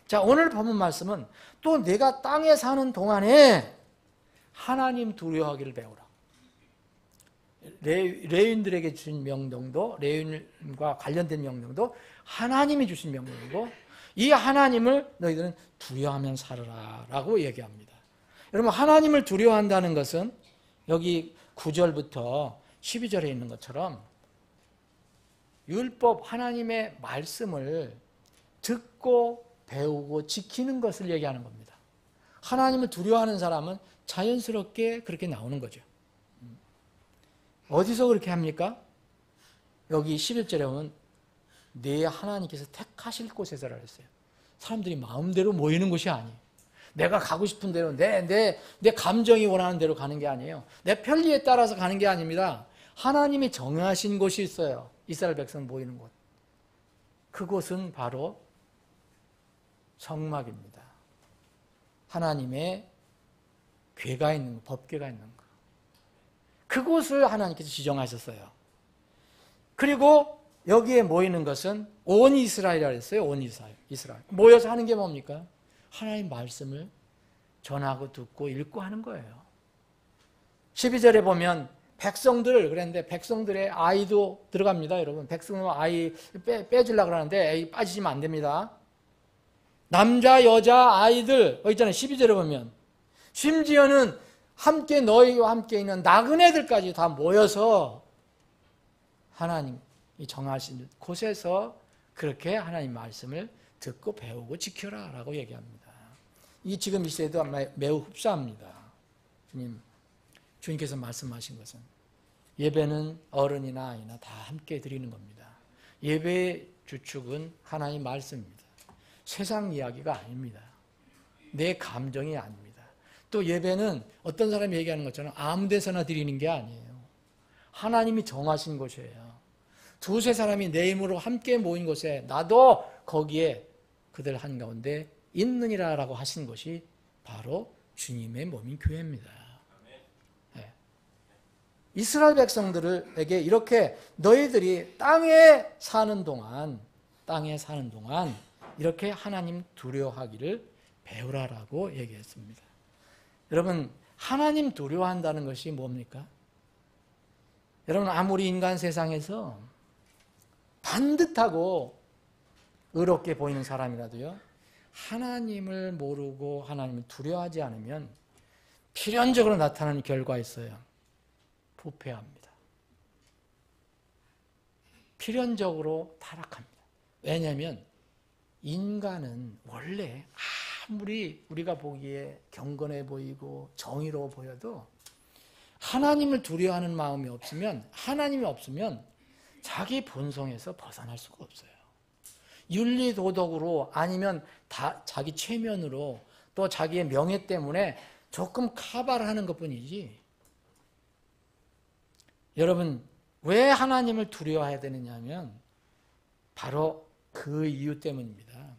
자, 오늘 본문 말씀은 또 내가 땅에 사는 동안에 하나님 두려워하기를 배우라. 레위인들에게 주신 명령도, 레위인과 관련된 명령도 하나님이 주신 명령이고, 이 하나님을 너희들은 두려워하면 살아라 라고 얘기합니다. 여러분, 하나님을 두려워한다는 것은 여기 9절부터 12절에 있는 것처럼 율법, 하나님의 말씀을 듣고 배우고 지키는 것을 얘기하는 겁니다. 하나님을 두려워하는 사람은 자연스럽게 그렇게 나오는 거죠. 어디서 그렇게 합니까? 여기 11절에 보면 내 하나님께서 택하실 곳에서라 했어요. 사람들이 마음대로 모이는 곳이 아니에요. 내가 가고 싶은 대로, 내 감정이 원하는 대로 가는 게 아니에요. 내 편리에 따라서 가는 게 아닙니다. 하나님이 정하신 곳이 있어요. 이스라엘 백성 모이는 곳. 그곳은 바로 성막입니다. 하나님의 궤가 있는 것, 법궤가 있는 것. 그곳을 하나님께서 지정하셨어요. 그리고 여기에 모이는 것은 온 이스라엘이라고 했어요. 온 이스라엘. 모여서 하는 게 뭡니까? 하나님 말씀을 전하고 듣고 읽고 하는 거예요. 12절에 보면 백성들 그랬는데 백성들의 아이도 들어갑니다. 여러분 백성 아이 빼주려고 그러는데 에이, 빠지시면 안 됩니다. 남자 여자 아이들 있잖아요. 12절에 보면 심지어는 함께 너희와 함께 있는 나그네들까지 다 모여서 하나님이 정하신 곳에서 그렇게 하나님 말씀을 듣고 배우고 지켜라 라고 얘기합니다. 이 지금 이 시대도 매우 흡사합니다. 주님께서 말씀하신 것은 예배는 어른이나 아이나 다 함께 드리는 겁니다. 예배의 주축은 하나님 말씀입니다. 세상 이야기가 아닙니다. 내 감정이 아닙니다. 또 예배는 어떤 사람이 얘기하는 것처럼 아무 데서나 드리는 게 아니에요. 하나님이 정하신 곳이에요. 두세 사람이 내 힘으로 함께 모인 곳에 나도 거기에 그들 한가운데 있느니라 라고 하신 것이 바로 주님의 몸인 교회입니다. 네. 이스라엘 백성들에게 이렇게 너희들이 땅에 사는 동안 이렇게 하나님 두려워하기를 배우라라고 얘기했습니다. 여러분 하나님 두려워한다는 것이 뭡니까? 여러분 아무리 인간 세상에서 반듯하고 의롭게 보이는 사람이라도요 하나님을 모르고 하나님을 두려워하지 않으면 필연적으로 나타나는 결과가 있어요. 부패합니다. 필연적으로 타락합니다. 왜냐하면 인간은 원래 아무리 우리가 보기에 경건해 보이고 정의로워 보여도 하나님을 두려워하는 마음이 없으면 하나님이 없으면 자기 본성에서 벗어날 수가 없어요. 윤리도덕으로 아니면 자기 체면으로 또 자기의 명예 때문에 조금 카바를 하는 것뿐이지. 여러분 왜 하나님을 두려워해야 되느냐 하면 바로 그 이유 때문입니다.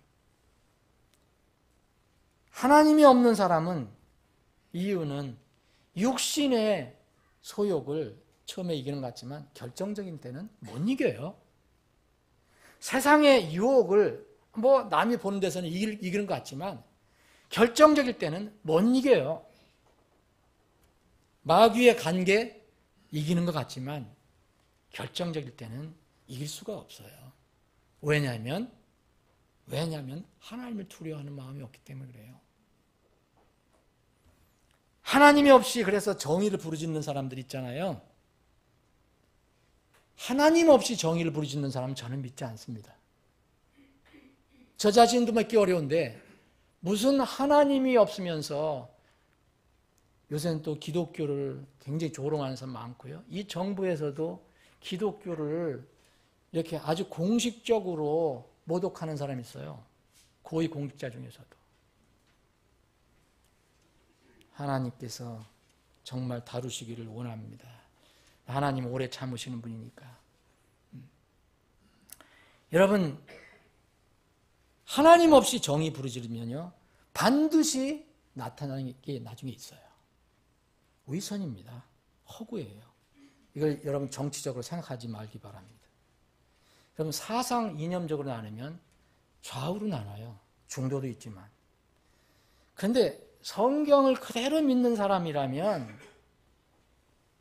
하나님이 없는 사람은 이유는 육신의 소욕을 처음에 이기는 것 같지만 결정적인 때는 못 이겨요. 세상의 유혹을 남이 보는 데서는 이기는 것 같지만 결정적일 때는 못 이겨요. 마귀의 관계 이기는 것 같지만 결정적일 때는 이길 수가 없어요. 왜냐하면 하나님을 두려워하는 마음이 없기 때문에 그래요. 하나님이 없이 그래서 정의를 부르짖는 사람들 있잖아요. 하나님 없이 정의를 부르짖는 사람은 저는 믿지 않습니다. 저 자신도 믿기 어려운데 무슨 하나님이 없으면서 요새는 또 기독교를 굉장히 조롱하는 사람 많고요. 이 정부에서도 기독교를 이렇게 아주 공식적으로 모독하는 사람이 있어요. 고위 공직자 중에서도. 하나님께서 정말 다루시기를 원합니다. 하나님 오래 참으시는 분이니까. 여러분 하나님 없이 정의 부르짖으면요 반드시 나타나는 게 나중에 있어요. 위선입니다. 허구예요. 이걸 여러분 정치적으로 생각하지 말기 바랍니다. 여러분 사상 이념적으로 나누면 좌우로 나눠요. 중도도 있지만. 그런데 성경을 그대로 믿는 사람이라면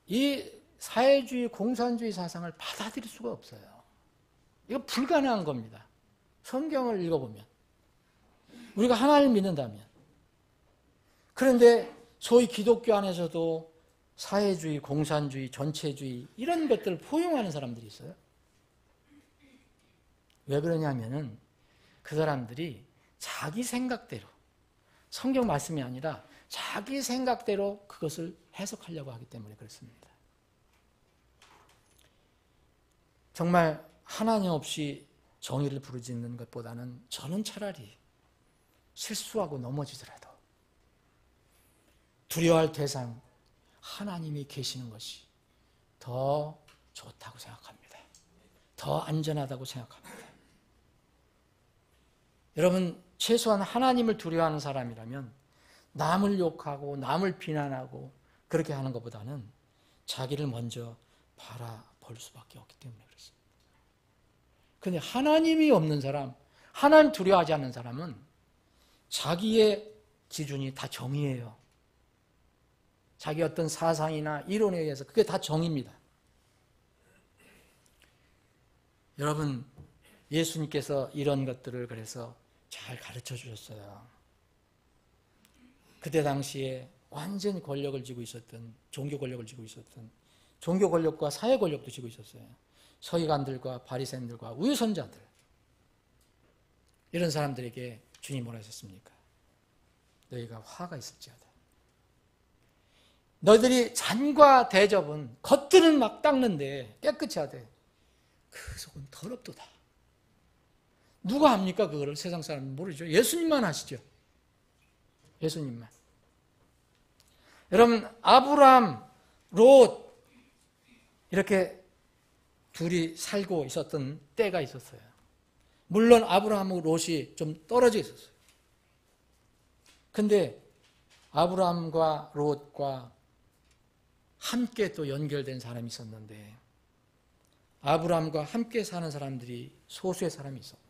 이 사회주의, 공산주의 사상을 받아들일 수가 없어요. 이거 불가능한 겁니다. 성경을 읽어보면. 우리가 하나님을 믿는다면. 그런데 소위 기독교 안에서도 사회주의, 공산주의, 전체주의 이런 것들을 포용하는 사람들이 있어요. 왜 그러냐면은 그 사람들이 자기 생각대로 성경 말씀이 아니라 자기 생각대로 그것을 해석하려고 하기 때문에 그렇습니다. 정말 하나님 없이 정의를 부르짖는 것보다는 저는 차라리 실수하고 넘어지더라도 두려워할 대상 하나님이 계시는 것이 더 좋다고 생각합니다. 더 안전하다고 생각합니다. 여러분 최소한 하나님을 두려워하는 사람이라면 남을 욕하고 남을 비난하고 그렇게 하는 것보다는 자기를 먼저 바라볼 수밖에 없기 때문에 그렇습니다. 그런데 하나님이 없는 사람, 하나님 두려워하지 않는 사람은 자기의 기준이 다 정의예요. 자기 어떤 사상이나 이론에 의해서 그게 다 정입니다. 여러분, 예수님께서 이런 것들을 그래서 잘 가르쳐 주셨어요. 그때 당시에 완전히 권력을 쥐고 있었던, 종교 권력을 쥐고 있었던, 종교 권력과 사회 권력도 쥐고 있었어요. 서기관들과 바리새인들과 우유선자들, 이런 사람들에게 주님 뭐라 하셨습니까? 너희가 화가 있을지어다. 너희들이 잔과 대접은 겉들은 막 닦는데 깨끗이 하되 그 속은 더럽도다. 누가 합니까? 그거를 세상 사람은 모르죠. 예수님만 하시죠. 예수님만. 여러분, 아브람, 롯 이렇게 둘이 살고 있었던 때가 있었어요. 물론 아브라함하고 롯이 좀 떨어져 있었어요. 근데 아브라함과 롯과 함께 또 연결된 사람이 있었는데, 아브라함과 함께 사는 사람들이 소수의 사람이 있었고,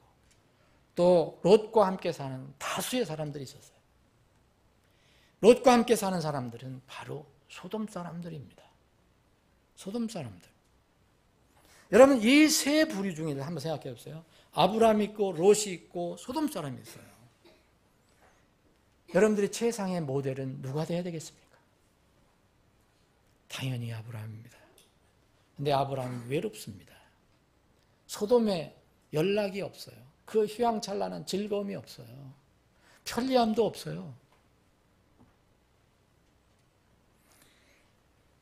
또 롯과 함께 사는 다수의 사람들이 있었어요. 롯과 함께 사는 사람들은 바로 소돔 사람들입니다. 소돔 사람들. 여러분, 이 세 부류 중에 한번 생각해 보세요. 아브라함이 있고 롯이 있고 소돔 사람이 있어요. 여러분들의 최상의 모델은 누가 되어야 되겠습니까? 당연히 아브라함입니다. 근데 아브라함은 외롭습니다. 소돔에 연락이 없어요. 그 휘황찬란한 즐거움이 없어요. 편리함도 없어요.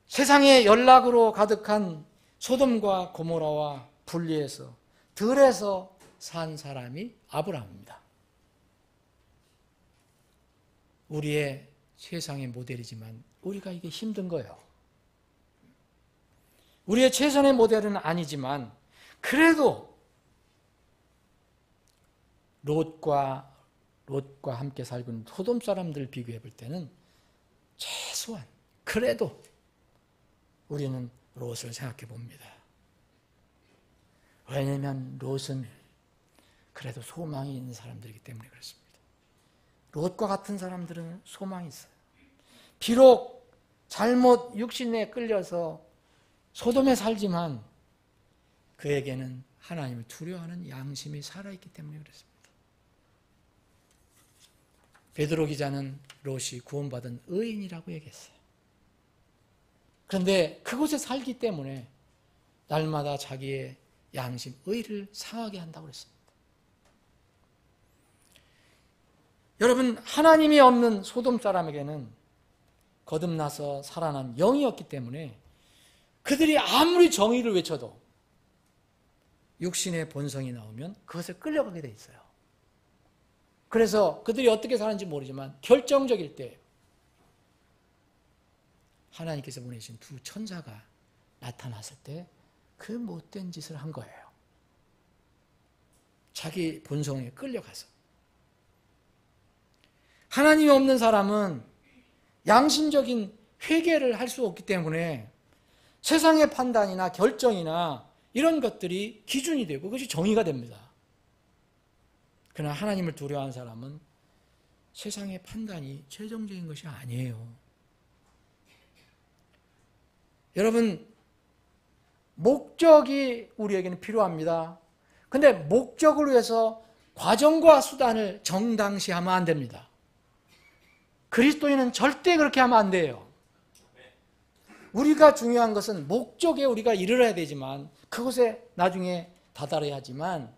세상의 연락으로 가득한 소돔과 고모라와 분리해서 들에서 산 사람이 아브라함입니다. 우리의 세상의 모델이지만 우리가 이게 힘든 거예요. 우리의 최선의 모델은 아니지만 그래도 롯과 함께 살고 있는 소돔 사람들을 비교해 볼 때는 최소한 그래도 우리는 롯을 생각해 봅니다. 왜냐하면 롯은 그래도 소망이 있는 사람들이기 때문에 그렇습니다. 롯과 같은 사람들은 소망이 있어요. 비록 잘못 육신에 끌려서 소돔에 살지만 그에게는 하나님을 두려워하는 양심이 살아있기 때문에 그렇습니다. 베드로 기자는 롯이 구원받은 의인이라고 얘기했어요. 그런데 그곳에 살기 때문에 날마다 자기의 양심, 의를 상하게 한다고 그랬습니다. 여러분, 하나님이 없는 소돔 사람에게는 거듭나서 살아난 영이었기 때문에 그들이 아무리 정의를 외쳐도 육신의 본성이 나오면 그것에 끌려가게 돼 있어요. 그래서 그들이 어떻게 사는지 모르지만 결정적일 때 하나님께서 보내신 두 천사가 나타났을 때 그 못된 짓을 한 거예요. 자기 본성에 끌려가서. 하나님이 없는 사람은 양심적인 회개를 할 수 없기 때문에 세상의 판단이나 결정이나 이런 것들이 기준이 되고 그것이 정의가 됩니다. 그러나 하나님을 두려워하는 사람은 세상의 판단이 최종적인 것이 아니에요. 여러분, 목적이 우리에게는 필요합니다. 근데 목적을 위해서 과정과 수단을 정당시하면 안 됩니다. 그리스도인은 절대 그렇게 하면 안 돼요. 우리가 중요한 것은 목적에 우리가 이르러야 되지만 그곳에 나중에 다다라야 하지만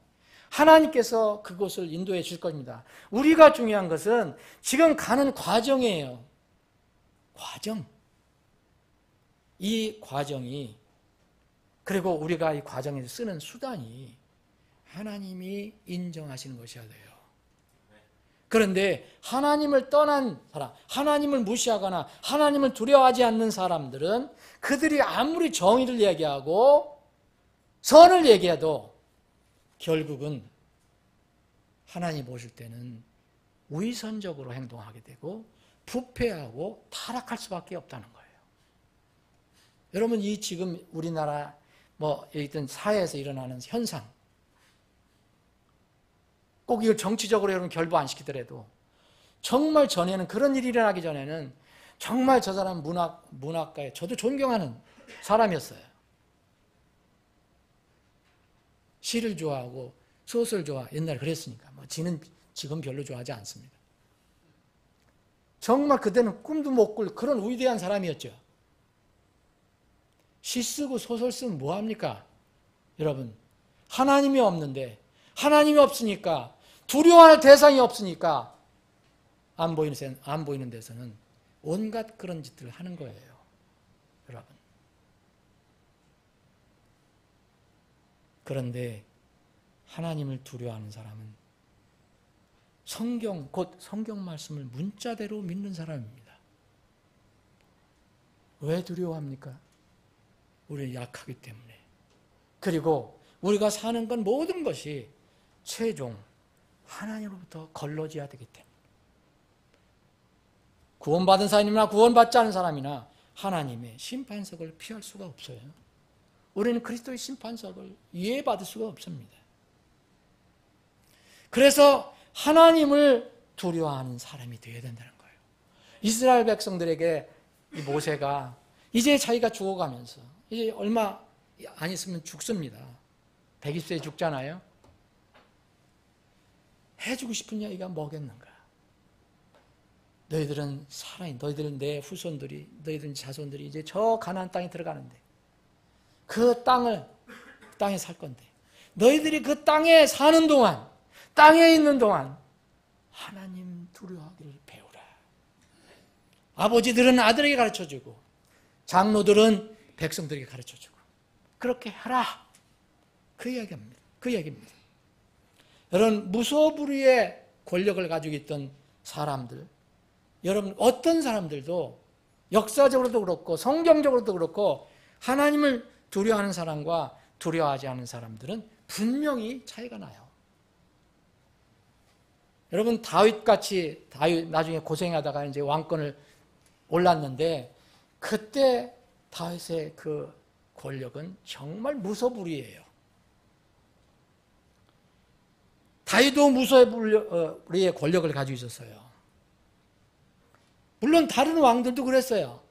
하나님께서 그곳을 인도해 줄 겁니다. 우리가 중요한 것은 지금 가는 과정이에요. 과정. 이 과정이, 그리고 우리가 이 과정에서 쓰는 수단이 하나님이 인정하시는 것이어야 돼요. 그런데 하나님을 떠난 사람, 하나님을 무시하거나 하나님을 두려워하지 않는 사람들은 그들이 아무리 정의를 얘기하고 선을 얘기해도 결국은 하나님 보실 때는 위선적으로 행동하게 되고 부패하고 타락할 수밖에 없다는 거예요. 여러분, 이 지금 우리나라 있던 사회에서 일어나는 현상, 꼭 이걸 정치적으로 여러분 결부 안 시키더라도 정말 전에는 그런 일이 일어나기 전에는 정말 저 사람 문학가에 저도 존경하는 사람이었어요. 시를 좋아하고 소설 옛날에 그랬으니까. 지금 별로 좋아하지 않습니다. 정말 그때는 꿈도 못 꿀 그런 위대한 사람이었죠. 시 쓰고 소설 쓰면 뭐합니까? 여러분, 하나님이 없는데, 하나님이 없으니까, 두려워할 대상이 없으니까 안 보이는 데서는 온갖 그런 짓들을 하는 거예요. 여러분. 그런데 하나님을 두려워하는 사람은 곧 성경 말씀을 문자대로 믿는 사람입니다. 왜 두려워합니까? 우리는 약하기 때문에. 그리고 우리가 사는 건 모든 것이 최종 하나님으로부터 걸러져야 되기 때문에. 구원받은 사람이나 구원받지 않은 사람이나 하나님의 심판석을 피할 수가 없어요. 우리는 그리스도의 심판석을 이해받을 수가 없습니다. 그래서 하나님을 두려워하는 사람이 되어야 된다는 거예요. 이스라엘 백성들에게 이 모세가 이제 자기가 죽어가면서 이제 얼마 안 있으면 죽습니다. 120세에 죽잖아요. 해주고 싶은 이야기가 뭐겠는가? 너희들은 너희들은 내 후손들이, 너희들 자손들이 이제 저 가나안 땅에 들어가는데 그 땅에 살 건데 너희들이 그 땅에 사는 동안, 땅에 있는 동안 하나님 두려워하기를 배우라. 아버지들은 아들에게 가르쳐주고 장로들은 백성들에게 가르쳐주고 그렇게 하라. 그 이야기입니다. 여러분, 무소불위의 권력을 가지고 있던 사람들, 여러분 어떤 사람들도 역사적으로도 그렇고 성경적으로도 그렇고 하나님을 두려워하는 사람과 두려워하지 않은 사람들은 분명히 차이가 나요. 여러분, 다윗 나중에 고생하다가 이제 왕권을 올랐는데 그때 다윗의 그 권력은 정말 무소불위예요. 다윗도 무소불위의 권력을 가지고 있었어요. 물론 다른 왕들도 그랬어요.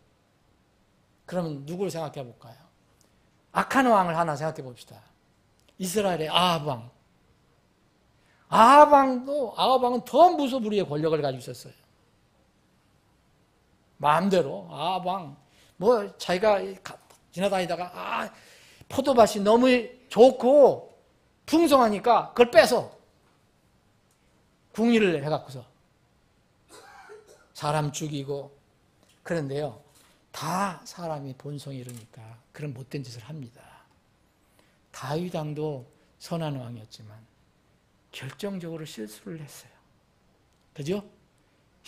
그러면 누구를 생각해 볼까요? 악한 왕을 하나 생각해 봅시다. 이스라엘의 아합 왕. 아합 왕은 더 무소불위의 권력을 가지고 있었어요. 마음대로 아합 왕, 자기가 지나다니다가 포도밭이 너무 좋고 풍성하니까 그걸 빼서 궁리를 해갖고서 사람 죽이고. 그런데요, 다 사람이 본성이 이러니까 그런 못된 짓을 합니다. 다윗 왕도 선한 왕이었지만 결정적으로 실수를 했어요. 그죠?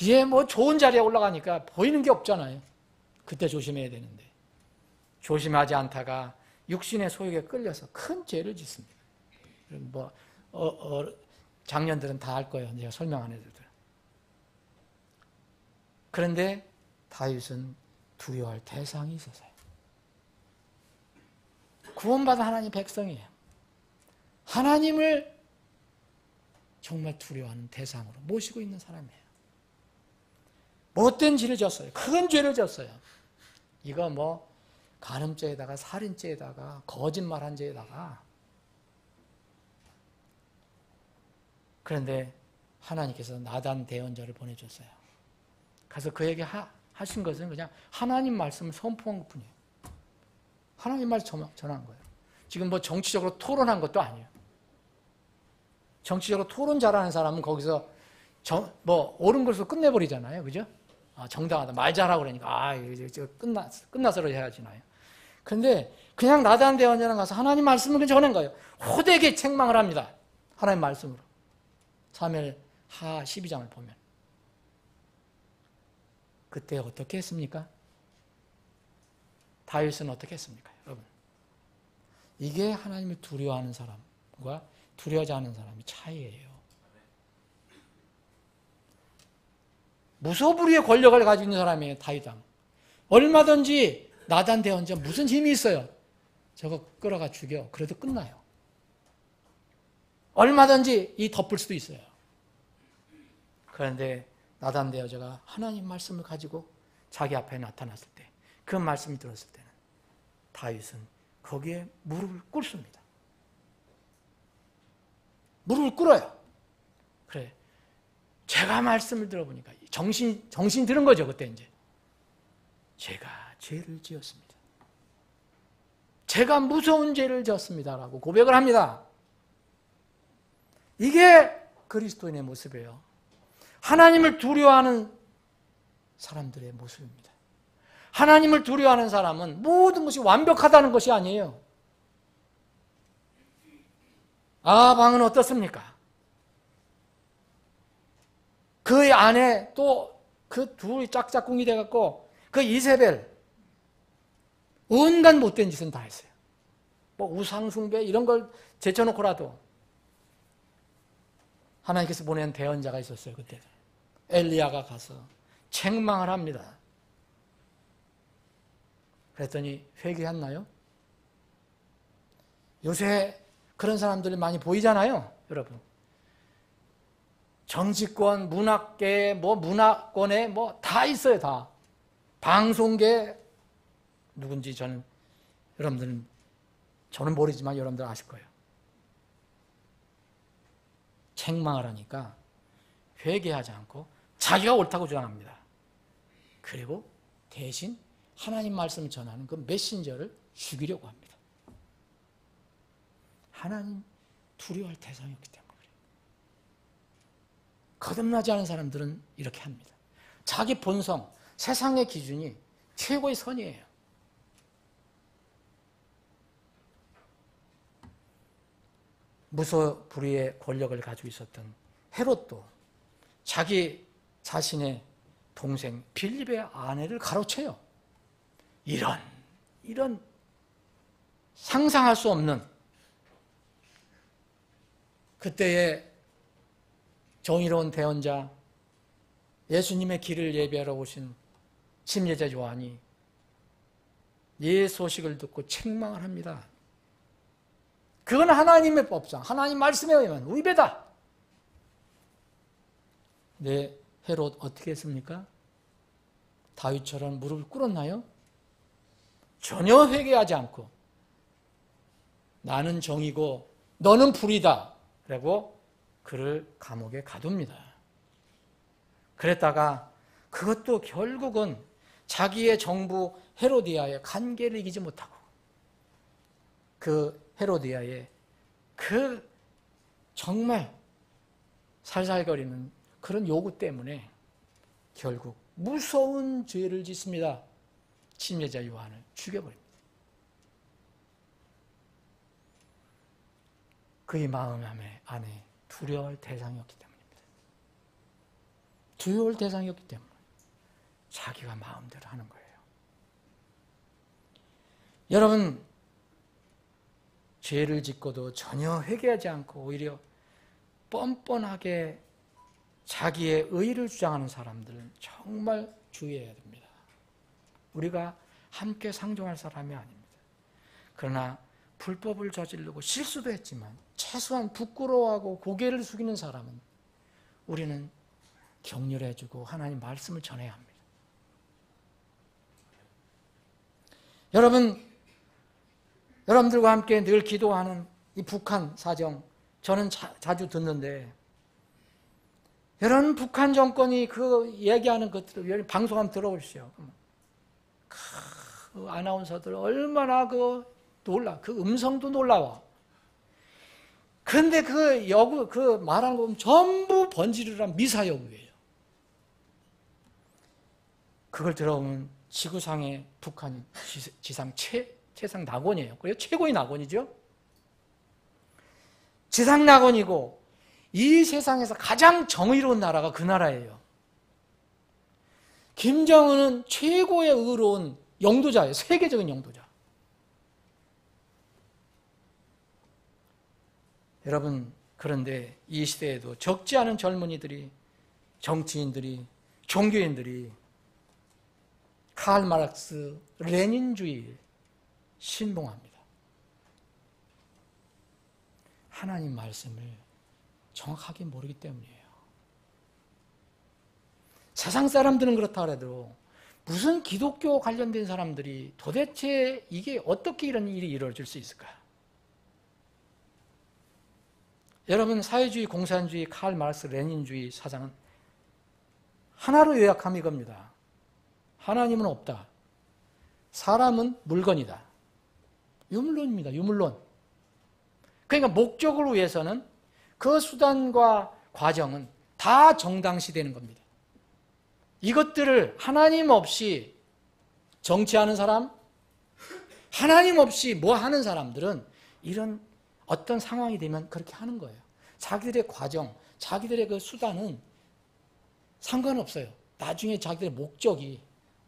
이제 좋은 자리에 올라가니까 보이는 게 없잖아요. 그때 조심해야 되는데 조심하지 않다가 육신의 소욕에 끌려서 큰 죄를 짓습니다. 장년들은 다 알 거예요. 제가 설명 안 해도 돼요. 그런데 다윗은 두려워할 대상이 있었어요. 구원받은 하나님 백성이에요. 하나님을 정말 두려워하는 대상으로 모시고 있는 사람이에요. 못된 죄를 졌어요. 큰 죄를 졌어요. 이거 간음죄에다가 살인죄에다가 거짓말한 죄에다가. 그런데 하나님께서 나단 대언자를 보내줬어요. 가서 그에게 하신 것은 그냥 하나님 말씀을 선포한 것뿐이에요. 하나님 말씀 전한 거예요. 지금 정치적으로 토론한 것도 아니에요. 정치적으로 토론 잘하는 사람은 거기서 옳은 것으로 끝내버리잖아요. 그죠? 정당하다. 말 잘하고 그러니까 이제 끝나서로 해야지나요. 그런데 그냥 나단 대언자랑 가서 하나님 말씀을 전한 거예요. 호되게 책망을 합니다. 하나님 말씀으로. 사무엘하 12장을 보면. 그때 어떻게 했습니까? 다윗은 어떻게 했습니까? 여러분, 이게 하나님을 두려워하는 사람과 두려워하지 않는 사람의 차이예요. 무소불위의 권력을 가지고 있는 사람이에요. 다윗 왕. 얼마든지 나단 대언자 무슨 힘이 있어요? 저거 끌어가 죽여. 그래도 끝나요. 얼마든지 덮을 수도 있어요. 그런데 나단 대언자가 하나님 말씀을 가지고 자기 앞에 나타났을 때, 그 말씀을 들었을 때는 다윗은 거기에 무릎을 꿇습니다. 무릎을 꿇어요. 그래, 제가 말씀을 들어보니까 정신 들은 거죠. 그때 이제 제가 죄를 지었습니다. 제가 무서운 죄를 지었습니다라고 고백을 합니다. 이게 그리스도인의 모습이에요. 하나님을 두려워하는 사람들의 모습입니다. 하나님을 두려워하는 사람은 모든 것이 완벽하다는 것이 아니에요. 아방은 어떻습니까? 그 안에 또 그 둘이 짝짝꿍이 돼갖고 그 이세벨 온갖 못된 짓은 다 했어요. 뭐 우상숭배 이런 걸 제쳐놓고라도 하나님께서 보낸 대언자가 있었어요. 그때 엘리야가 가서 책망을 합니다. 그랬더니 회개했나요? 요새 그런 사람들이 많이 보이잖아요, 여러분. 정치권, 문학계, 문화권에 다 있어요, 다. 방송계, 누군지 저는 모르지만 여러분들 아실 거예요. 책망을 하니까 회개하지 않고 자기가 옳다고 주장합니다. 그리고 대신 하나님 말씀을 전하는 그 메신저를 죽이려고 합니다. 하나님 두려워할 대상이 없기 때문에 그래요. 거듭나지 않은 사람들은 이렇게 합니다. 자기 본성, 세상의 기준이 최고의 선이에요. 무소불위의 권력을 가지고 있었던 헤롯도 자기 자신의 동생 빌립의 아내를 가로채요. 이런 상상할 수 없는 그때의 정의로운 대언자, 예수님의 길을 예비하러 오신 침례자 요한이 이 소식을 듣고 책망을 합니다. 그건 하나님의 법상, 하나님 말씀에 의하면 위배다. 네, 헤롯 어떻게 했습니까? 다윗처럼 무릎을 꿇었나요? 전혀 회개하지 않고 나는 정이고 너는 불이다 라고 그를 감옥에 가둡니다. 그랬다가 그것도 결국은 자기의 정부 헤로디아의 간계를 이기지 못하고 그 헤로디아의 그 정말 살살거리는 그런 요구 때문에 결국 무서운 죄를 짓습니다. 침례자 요한을 죽여버립니다. 그의 마음 안에 두려워할 대상이었기 때문입니다. 두려워할 대상이었기 때문에 자기가 마음대로 하는 거예요. 여러분, 죄를 짓고도 전혀 회개하지 않고 오히려 뻔뻔하게 자기의 의를 주장하는 사람들은 정말 주의해야 됩니다. 우리가 함께 상종할 사람이 아닙니다. 그러나 불법을 저지르고 실수도 했지만 최소한 부끄러워하고 고개를 숙이는 사람은 우리는 격려해주고 하나님 말씀을 전해야 합니다. 여러분들과 함께 늘 기도하는 이 북한 사정 저는 자주 듣는데 여러분 북한 정권이 그 얘기하는 것들을 방송하면 들어보십시오. 그 아나운서들 얼마나 그 음성도 놀라워. 그런데 그 말하는 거 보면 전부 번지르르한 미사여구예요. 그걸 들어보면 지구상의 북한이 지상 최상 낙원이에요. 그래요? 최고의 낙원이죠. 지상 낙원이고 이 세상에서 가장 정의로운 나라가 그 나라예요. 김정은은 최고의 의로운 영도자예요. 세계적인 영도자. 여러분, 그런데 이 시대에도 적지 않은 젊은이들이, 정치인들이, 종교인들이 칼 마르크스, 레닌주의 신봉합니다. 하나님 말씀을 정확하게 모르기 때문이에요. 세상 사람들은 그렇다 그래도 무슨 기독교 관련된 사람들이 도대체 이게 어떻게 이런 일이 이루어질 수 있을까? 여러분, 사회주의, 공산주의, 칼 마르크스, 레닌주의 사상은 하나로 요약하면 이겁니다. 하나님은 없다. 사람은 물건이다. 유물론입니다. 유물론. 그러니까 목적을 위해서는 그 수단과 과정은 다 정당시되는 겁니다. 이것들을 하나님 없이 정치하는 사람, 하나님 없이 뭐 하는 사람들은 이런 어떤 상황이 되면 그렇게 하는 거예요. 자기들의 과정, 자기들의 그 수단은 상관없어요. 나중에 자기들의 목적이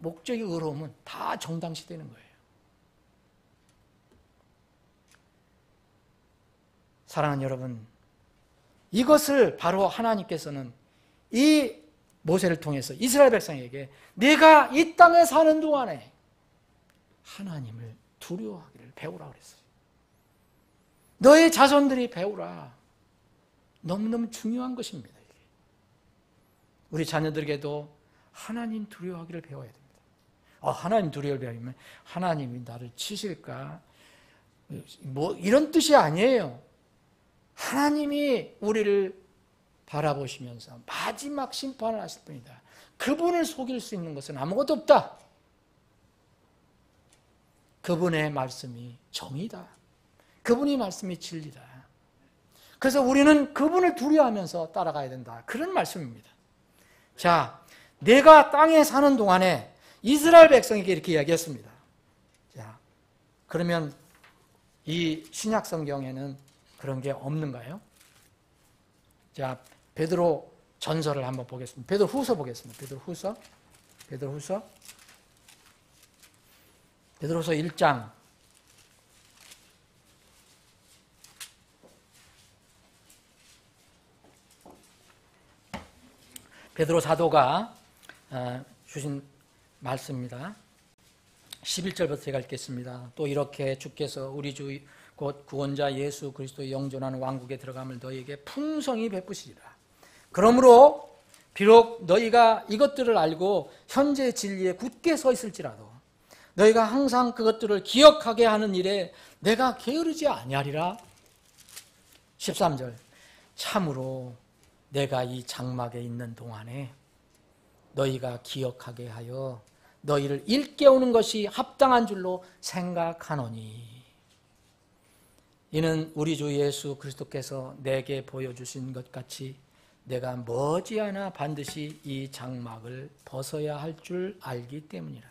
의로우면 다 정당시되는 거예요. 사랑하는 여러분, 이것을 바로 하나님께서는 이 모세를 통해서 이스라엘 백성에게 내가 이 땅에 사는 동안에 하나님을 두려워하기를 배우라 그랬어요. 너의 자손들이 배우라. 너무너무 중요한 것입니다. 이게. 우리 자녀들에게도 하나님 두려워하기를 배워야 됩니다. 하나님 두려워를 배우면 하나님이 나를 치실까? 뭐 이런 뜻이 아니에요. 하나님이 우리를 바라보시면서 마지막 심판을 하실 분이다. 그분을 속일 수 있는 것은 아무것도 없다. 그분의 말씀이 정의다. 그분의 말씀이 진리다. 그래서 우리는 그분을 두려워하면서 따라가야 된다. 그런 말씀입니다. 자, 내가 땅에 사는 동안에 이스라엘 백성에게 이렇게 이야기했습니다. 자, 그러면 이 신약 성경에는 그런 게 없는가요? 자, 베드로 전서를 한번 보겠습니다. 베드로 후서 보겠습니다. 베드로후서 1장. 베드로 사도가 주신 말씀입니다. 11절부터 제가 읽겠습니다. 또 이렇게 주께서 우리 주 곧 구원자 예수 그리스도의 영존하는 왕국에 들어감을 너희에게 풍성히 베푸시리라. 그러므로 비록 너희가 이것들을 알고 현재 진리에 굳게 서 있을지라도 너희가 항상 그것들을 기억하게 하는 일에 내가 게으르지 아니하리라. 13절. 참으로 내가 이 장막에 있는 동안에 너희가 기억하게 하여 너희를 일깨우는 것이 합당한 줄로 생각하노니 이는 우리 주 예수 그리스도께서 내게 보여주신 것 같이 내가 머지않아 반드시 이 장막을 벗어야 할 줄 알기 때문이라.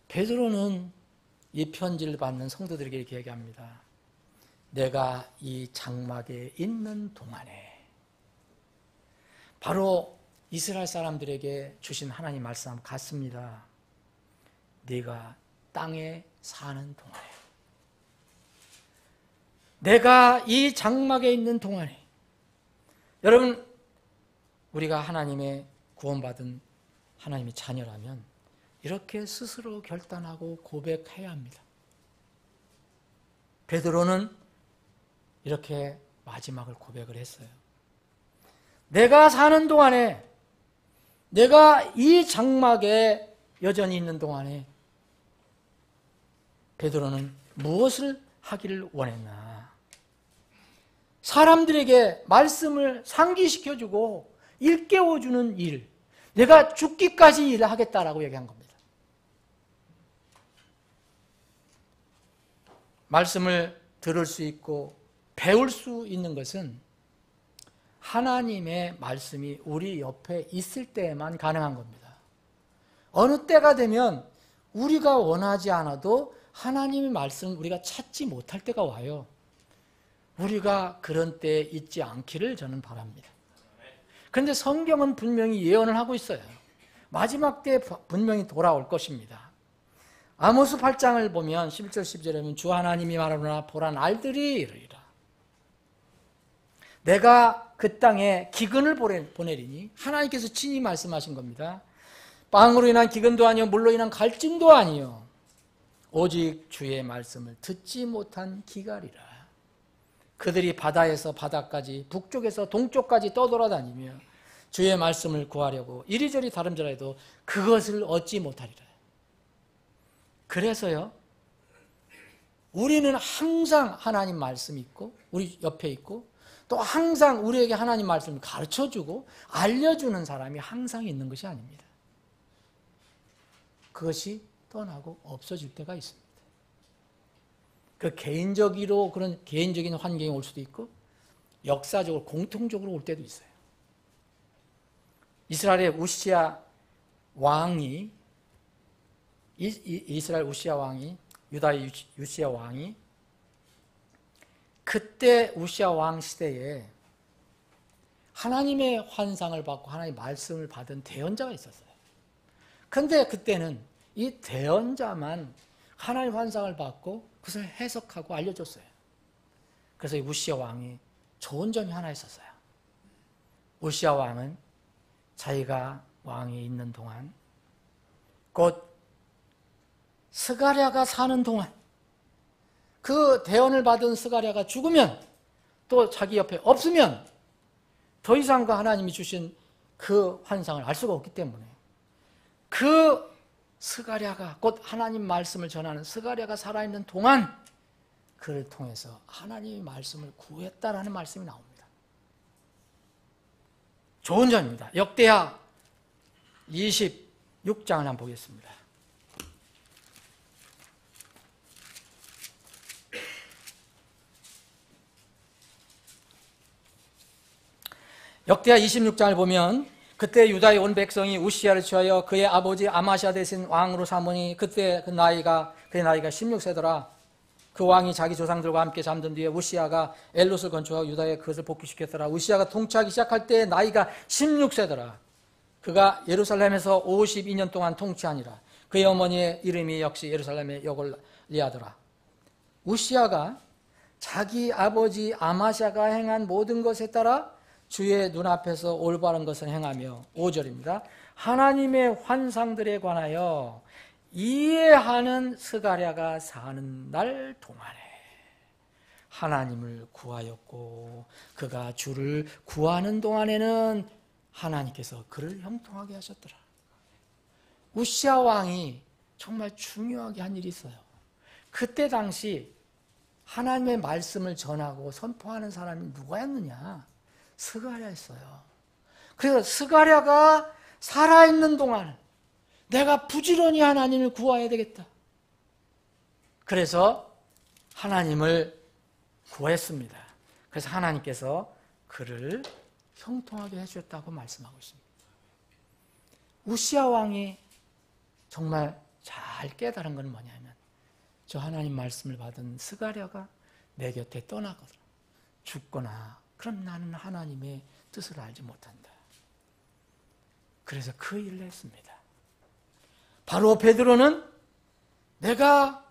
베드로는 이 편지를 받는 성도들에게 이렇게 얘기합니다. 내가 이 장막에 있는 동안에, 바로 이스라엘 사람들에게 주신 하나님 말씀 같습니다. 네가 땅에 사는 동안에, 내가 이 장막에 있는 동안에. 여러분, 우리가 하나님의 구원받은 하나님의 자녀라면 이렇게 스스로 결단하고 고백해야 합니다. 베드로는 이렇게 마지막을 고백을 했어요. 내가 사는 동안에, 내가 이 장막에 여전히 있는 동안에 베드로는 무엇을 하기를 원했나? 사람들에게 말씀을 상기시켜주고 일깨워주는 일, 내가 죽기까지 일을 하겠다라고 얘기한 겁니다. 말씀을 들을 수 있고 배울 수 있는 것은 하나님의 말씀이 우리 옆에 있을 때에만 가능한 겁니다. 어느 때가 되면 우리가 원하지 않아도 하나님의 말씀을 우리가 찾지 못할 때가 와요. 우리가 그런 때에 있지 않기를 저는 바랍니다. 그런데 성경은 분명히 예언을 하고 있어요. 마지막 때 분명히 돌아올 것입니다. 아모스 8장을 보면 11절 12절에 보면 주 하나님이 말하노라 보라 날들이 이르리라. 내가 그 땅에 기근을 보내리니, 하나님께서 친히 말씀하신 겁니다. 빵으로 인한 기근도 아니요 물로 인한 갈증도 아니요 오직 주의 말씀을 듣지 못한 기갈이라. 그들이 바다에서 바다까지 북쪽에서 동쪽까지 떠돌아다니며 주의 말씀을 구하려고 이리저리 다름질하여도 그것을 얻지 못하리라. 그래서요, 우리는 항상 하나님 말씀이 있고 우리 옆에 있고 또 항상 우리에게 하나님 말씀을 가르쳐주고 알려주는 사람이 항상 있는 것이 아닙니다. 그것이 떠나고 없어질 때가 있습니다. 그 개인적으로 그런 개인적인 환경이 올 수도 있고 역사적으로 공통적으로 올 때도 있어요. 이스라엘의 우시야 왕이 이스라엘 우시야 왕이 유다의 우시야 왕이 그때 우시야 왕 시대에 하나님의 환상을 받고 하나님의 말씀을 받은 대언자가 있었어요. 그런데 그때는 이 대언자만 하나님의 환상을 받고 그것을 해석하고 알려줬어요. 그래서 이 우시야 왕이 좋은 점이 하나 있었어요. 우시야 왕은 자기가 왕이 있는 동안 곧 스가랴가 사는 동안 그 대언을 받은 스가랴가 죽으면 또 자기 옆에 없으면 더 이상 그 하나님이 주신 그 환상을 알 수가 없기 때문에 그 스가랴가 곧 하나님 말씀을 전하는 스가랴가 살아있는 동안 그를 통해서 하나님의 말씀을 구했다라는 말씀이 나옵니다. 좋은 점입니다. 역대하 26장을 한번 보겠습니다. 역대하 26장을 보면 그때 유다의 온 백성이 우시야를 취하여 그의 아버지 아마시아 대신 왕으로 삼으니 그때 그의 나이가 16세더라. 그 왕이 자기 조상들과 함께 잠든 뒤에 우시야가 엘롯을 건축하고 유다에 그것을 복귀시켰더라. 우시야가 통치하기 시작할 때 나이가 16세더라. 그가 예루살렘에서 52년 동안 통치하니라. 그의 어머니의 이름이 역시 예루살렘의 여골리아더라. 우시야가 자기 아버지 아마시아가 행한 모든 것에 따라 주의 눈앞에서 올바른 것을 행하며 5절입니다. 하나님의 환상들에 관하여 이해하는 스가랴가 사는 날 동안에 하나님을 구하였고 그가 주를 구하는 동안에는 하나님께서 그를 형통하게 하셨더라. 우시야 왕이 정말 중요하게 한 일이 있어요. 그때 당시 하나님의 말씀을 전하고 선포하는 사람이 누구였느냐? 스가랴였어요. 그래서 스가랴가 살아있는 동안 내가 부지런히 하나님을 구해야 되겠다. 그래서 하나님을 구했습니다. 그래서 하나님께서 그를 형통하게 해주셨다고 말씀하고 있습니다. 우시야 왕이 정말 잘 깨달은 건 뭐냐면 저 하나님 말씀을 받은 스가랴가 내 곁에 떠나거나 죽거나 그럼 나는 하나님의 뜻을 알지 못한다. 그래서 그 일을 했습니다. 바로 베드로는 내가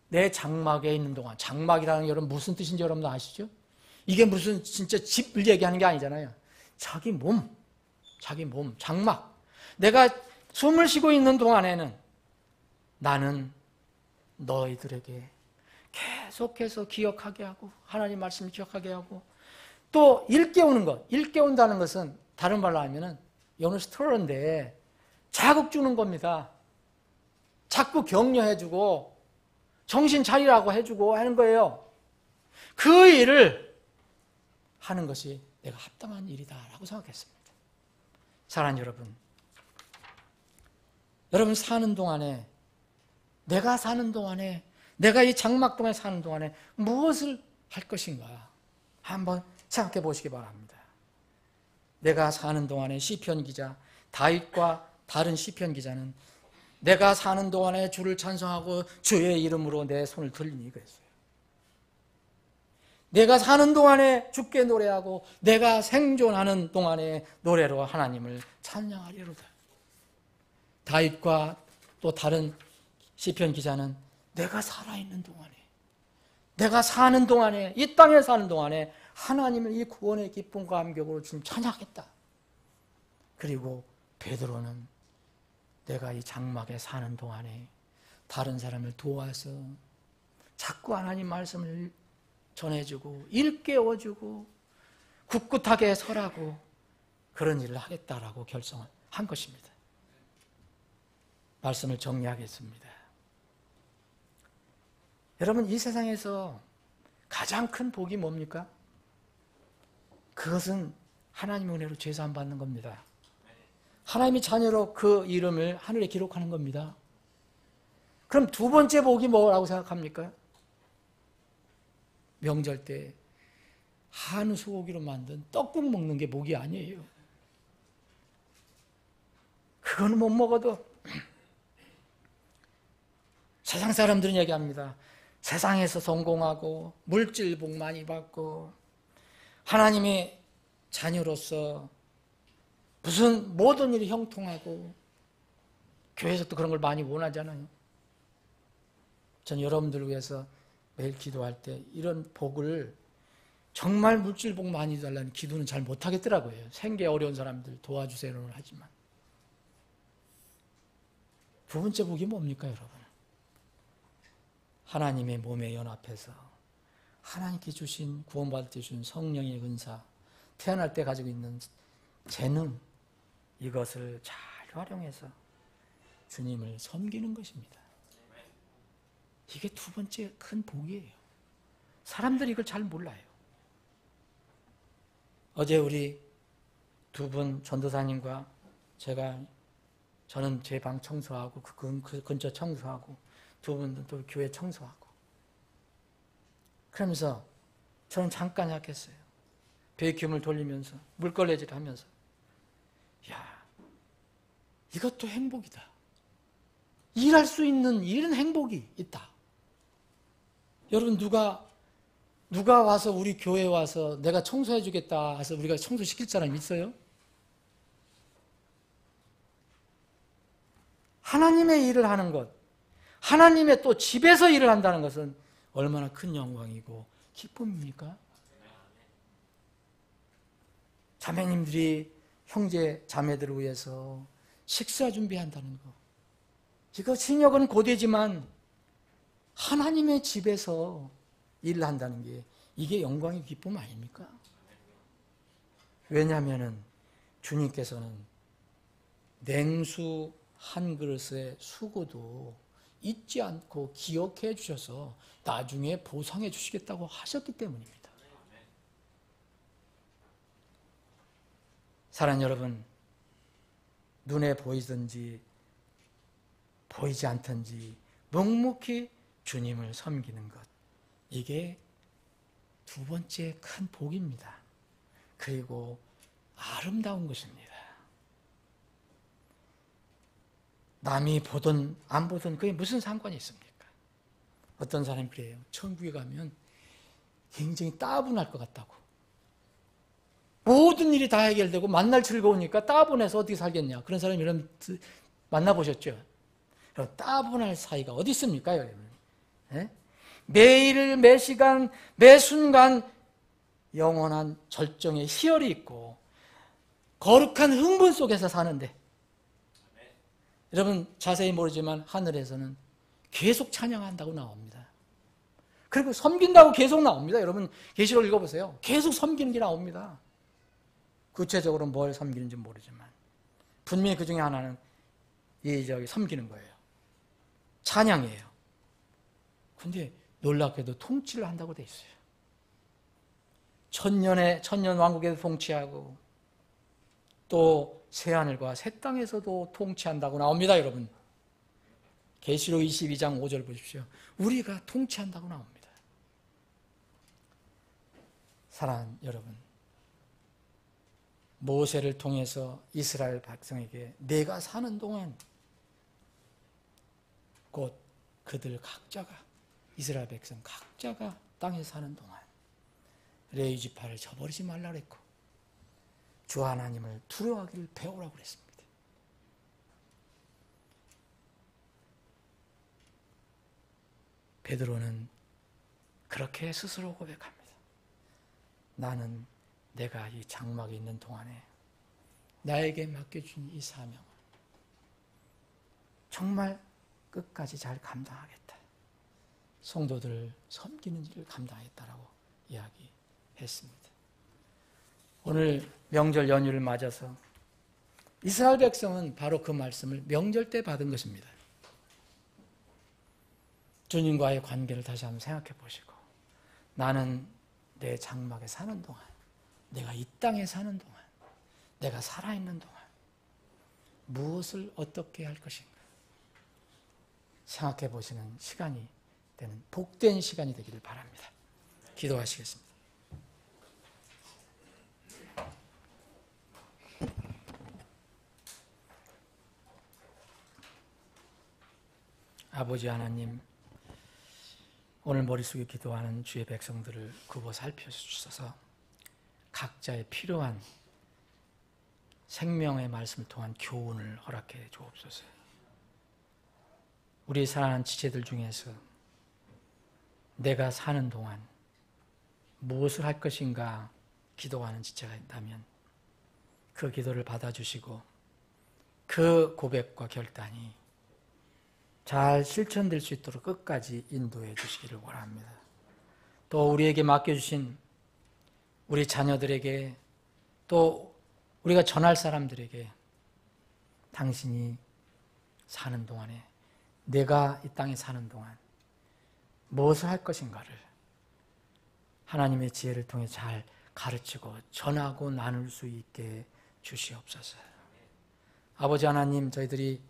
내 장막에 있는 동안, 장막이라는 게 여러분 무슨 뜻인지 여러분 아시죠? 이게 무슨 진짜 집을 얘기하는 게 아니잖아요. 자기 몸, 장막. 내가 숨을 쉬고 있는 동안에는 나는 너희들에게 계속해서 기억하게 하고 하나님 말씀을 기억하게 하고 또 일깨우는 것. 일깨운다는 것은 다른 말로 하면은 영어 스토어인데 자극 주는 겁니다. 자꾸 격려해주고 정신 차리라고 해주고 하는 거예요. 그 일을 하는 것이 내가 합당한 일이다라고 생각했습니다. 사랑하는 여러분, 여러분 사는 동안에 내가 사는 동안에 내가 이 장막 동안에 사는 동안에 무엇을 할 것인가 한번 생각해 보시기 바랍니다. 내가 사는 동안에 시편 기자 다윗과 다른 시편 기자는 내가 사는 동안에 주를 찬송하고 주의 이름으로 내 손을 들리니 그랬어요. 내가 사는 동안에 주께 노래하고 내가 생존하는 동안에 노래로 하나님을 찬양하리로다. 다윗과 또 다른 시편 기자는 내가 살아있는 동안에 내가 사는 동안에 이 땅에 사는 동안에 하나님을 이 구원의 기쁨과 감격으로 지금 찬양하겠다. 그리고 베드로는 내가 이 장막에 사는 동안에 다른 사람을 도와서 자꾸 하나님 말씀을 전해주고 일깨워주고 굳굳하게 서라고 그런 일을 하겠다라고 결정을 한 것입니다. 말씀을 정리하겠습니다. 여러분, 이 세상에서 가장 큰 복이 뭡니까? 그것은 하나님의 은혜로 죄사함 받는 겁니다. 하나님의 자녀로 그 이름을 하늘에 기록하는 겁니다. 그럼 두 번째 복이 뭐라고 생각합니까? 명절 때 한우 소고기로 만든 떡국 먹는 게 복이 아니에요. 그거는 못 먹어도 세상 사람들은 얘기합니다. 세상에서 성공하고 물질복 많이 받고 하나님의 자녀로서 무슨 모든 일이 형통하고 교회에서 또 그런 걸 많이 원하잖아요. 전 여러분들을 위해서 매일 기도할 때 이런 복을 정말 물질복 많이 달라는 기도는 잘 못하겠더라고요. 생계 어려운 사람들 도와주세요는 하지만 두 번째 복이 뭡니까 여러분? 하나님의 몸에 연합해서 하나님께 주신 구원받을 때 주신 성령의 은사, 태어날 때 가지고 있는 재능, 이것을 잘 활용해서 주님을 섬기는 것입니다. 이게 두 번째 큰 복이에요. 사람들이 이걸 잘 몰라요. 어제 우리 두 분 전도사님과 저는 제 방 청소하고 그 근처 청소하고 두 분은 또 교회 청소하고 그러면서 저는 잠깐 생각했어요. 베이큐음을 돌리면서 물걸레질 하면서 야, 이것도 행복이다. 일할 수 있는 이런 행복이 있다. 여러분 누가 와서 우리 교회에 와서 내가 청소해 주겠다 해서 우리가 청소시킬 사람이 있어요? 하나님의 일을 하는 것, 하나님의 또 집에서 일을 한다는 것은 얼마나 큰 영광이고 기쁨입니까? 자매님들이 형제 자매들을 위해서 식사 준비한다는 것, 이거 신역은 고되지만 하나님의 집에서 일을 한다는 게 이게 영광의 기쁨 아닙니까? 왜냐하면 주님께서는 냉수 한 그릇의 수고도 잊지 않고 기억해 주셔서 나중에 보상해 주시겠다고 하셨기 때문입니다. 사랑하는 여러분, 눈에 보이든지 보이지 않든지 묵묵히 주님을 섬기는 것, 이게 두 번째 큰 복입니다. 그리고 아름다운 것입니다. 남이 보든 안 보든 그게 무슨 상관이 있습니까? 어떤 사람이 그래요. 천국에 가면 굉장히 따분할 것 같다고. 모든 일이 다 해결되고 만날 즐거우니까 따분해서 어떻게 살겠냐. 그런 사람 여러분 만나보셨죠? 따분할 사이가 어디 있습니까? 여러분? 네? 매일 매 시간 매 순간 영원한 절정의 희열이 있고 거룩한 흥분 속에서 사는데 여러분 자세히 모르지만 하늘에서는 계속 찬양한다고 나옵니다. 그리고 섬긴다고 계속 나옵니다. 여러분 계시록 읽어보세요. 계속 섬기는 게 나옵니다. 구체적으로 뭘 섬기는지 모르지만 분명히 그 중에 하나는 섬기는 거예요. 찬양이에요. 근데 놀랍게도 통치를 한다고 돼 있어요. 천년 왕국에도 통치하고 또 새하늘과 새 땅에서도 통치한다고 나옵니다. 여러분 계시록 22장 5절 보십시오. 우리가 통치한다고 나옵니다. 사랑하는 여러분, 모세를 통해서 이스라엘 백성에게 내가 사는 동안 곧 그들 각자가 이스라엘 백성 각자가 땅에 사는 동안 레위 지파를 저버리지 말라 그랬고 주 하나님을 두려워하기를 배우라고 그랬습니다. 베드로는 그렇게 스스로 고백합니다. 나는 내가 이 장막에 있는 동안에 나에게 맡겨준 이 사명을 정말 끝까지 잘 감당하겠다. 성도들을 섬기는 일을 감당하겠다라고 이야기했습니다. 오늘 명절 연휴를 맞아서 이스라엘 백성은 바로 그 말씀을 명절 때 받은 것입니다. 주님과의 관계를 다시 한번 생각해 보시고, 나는 내 장막에 사는 동안, 내가 이 땅에 사는 동안, 내가 살아있는 동안 무엇을 어떻게 할 것인가 생각해 보시는 시간이 되는 복된 시간이 되기를 바랍니다. 기도하시겠습니다. 아버지 하나님, 오늘 머릿속에 기도하는 주의 백성들을 굽어 살펴주셔서 각자의 필요한 생명의 말씀을 통한 교훈을 허락해 주옵소서. 우리 사랑하는 지체들 중에서 내가 사는 동안 무엇을 할 것인가 기도하는 지체가 있다면 그 기도를 받아주시고 그 고백과 결단이 잘 실천될 수 있도록 끝까지 인도해 주시기를 원합니다. 또 우리에게 맡겨주신 우리 자녀들에게, 또 우리가 전할 사람들에게 당신이 사는 동안에, 내가 이 땅에 사는 동안 무엇을 할 것인가를 하나님의 지혜를 통해 잘 가르치고 전하고 나눌 수 있게 주시옵소서. 아버지 하나님, 저희들이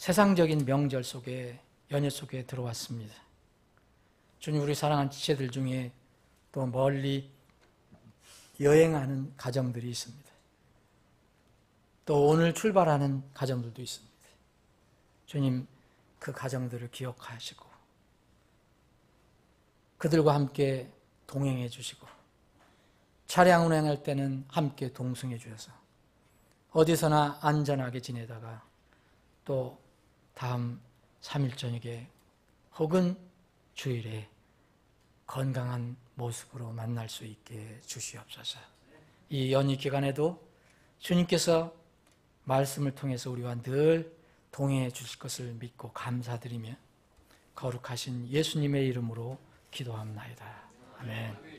세상적인 명절 속에, 연휴 속에 들어왔습니다. 주님, 우리 사랑하는 지체들 중에 또 멀리 여행하는 가정들이 있습니다. 또 오늘 출발하는 가정들도 있습니다. 주님, 그 가정들을 기억하시고 그들과 함께 동행해 주시고, 차량 운행할 때는 함께 동승해 주셔서 어디서나 안전하게 지내다가 또 다음 3일 저녁에 혹은 주일에 건강한 모습으로 만날 수 있게 주시옵소서. 이 연휴 기간에도 주님께서 말씀을 통해서 우리와 늘 동행해 주실 것을 믿고 감사드리며 거룩하신 예수님의 이름으로 기도합나이다. 아멘.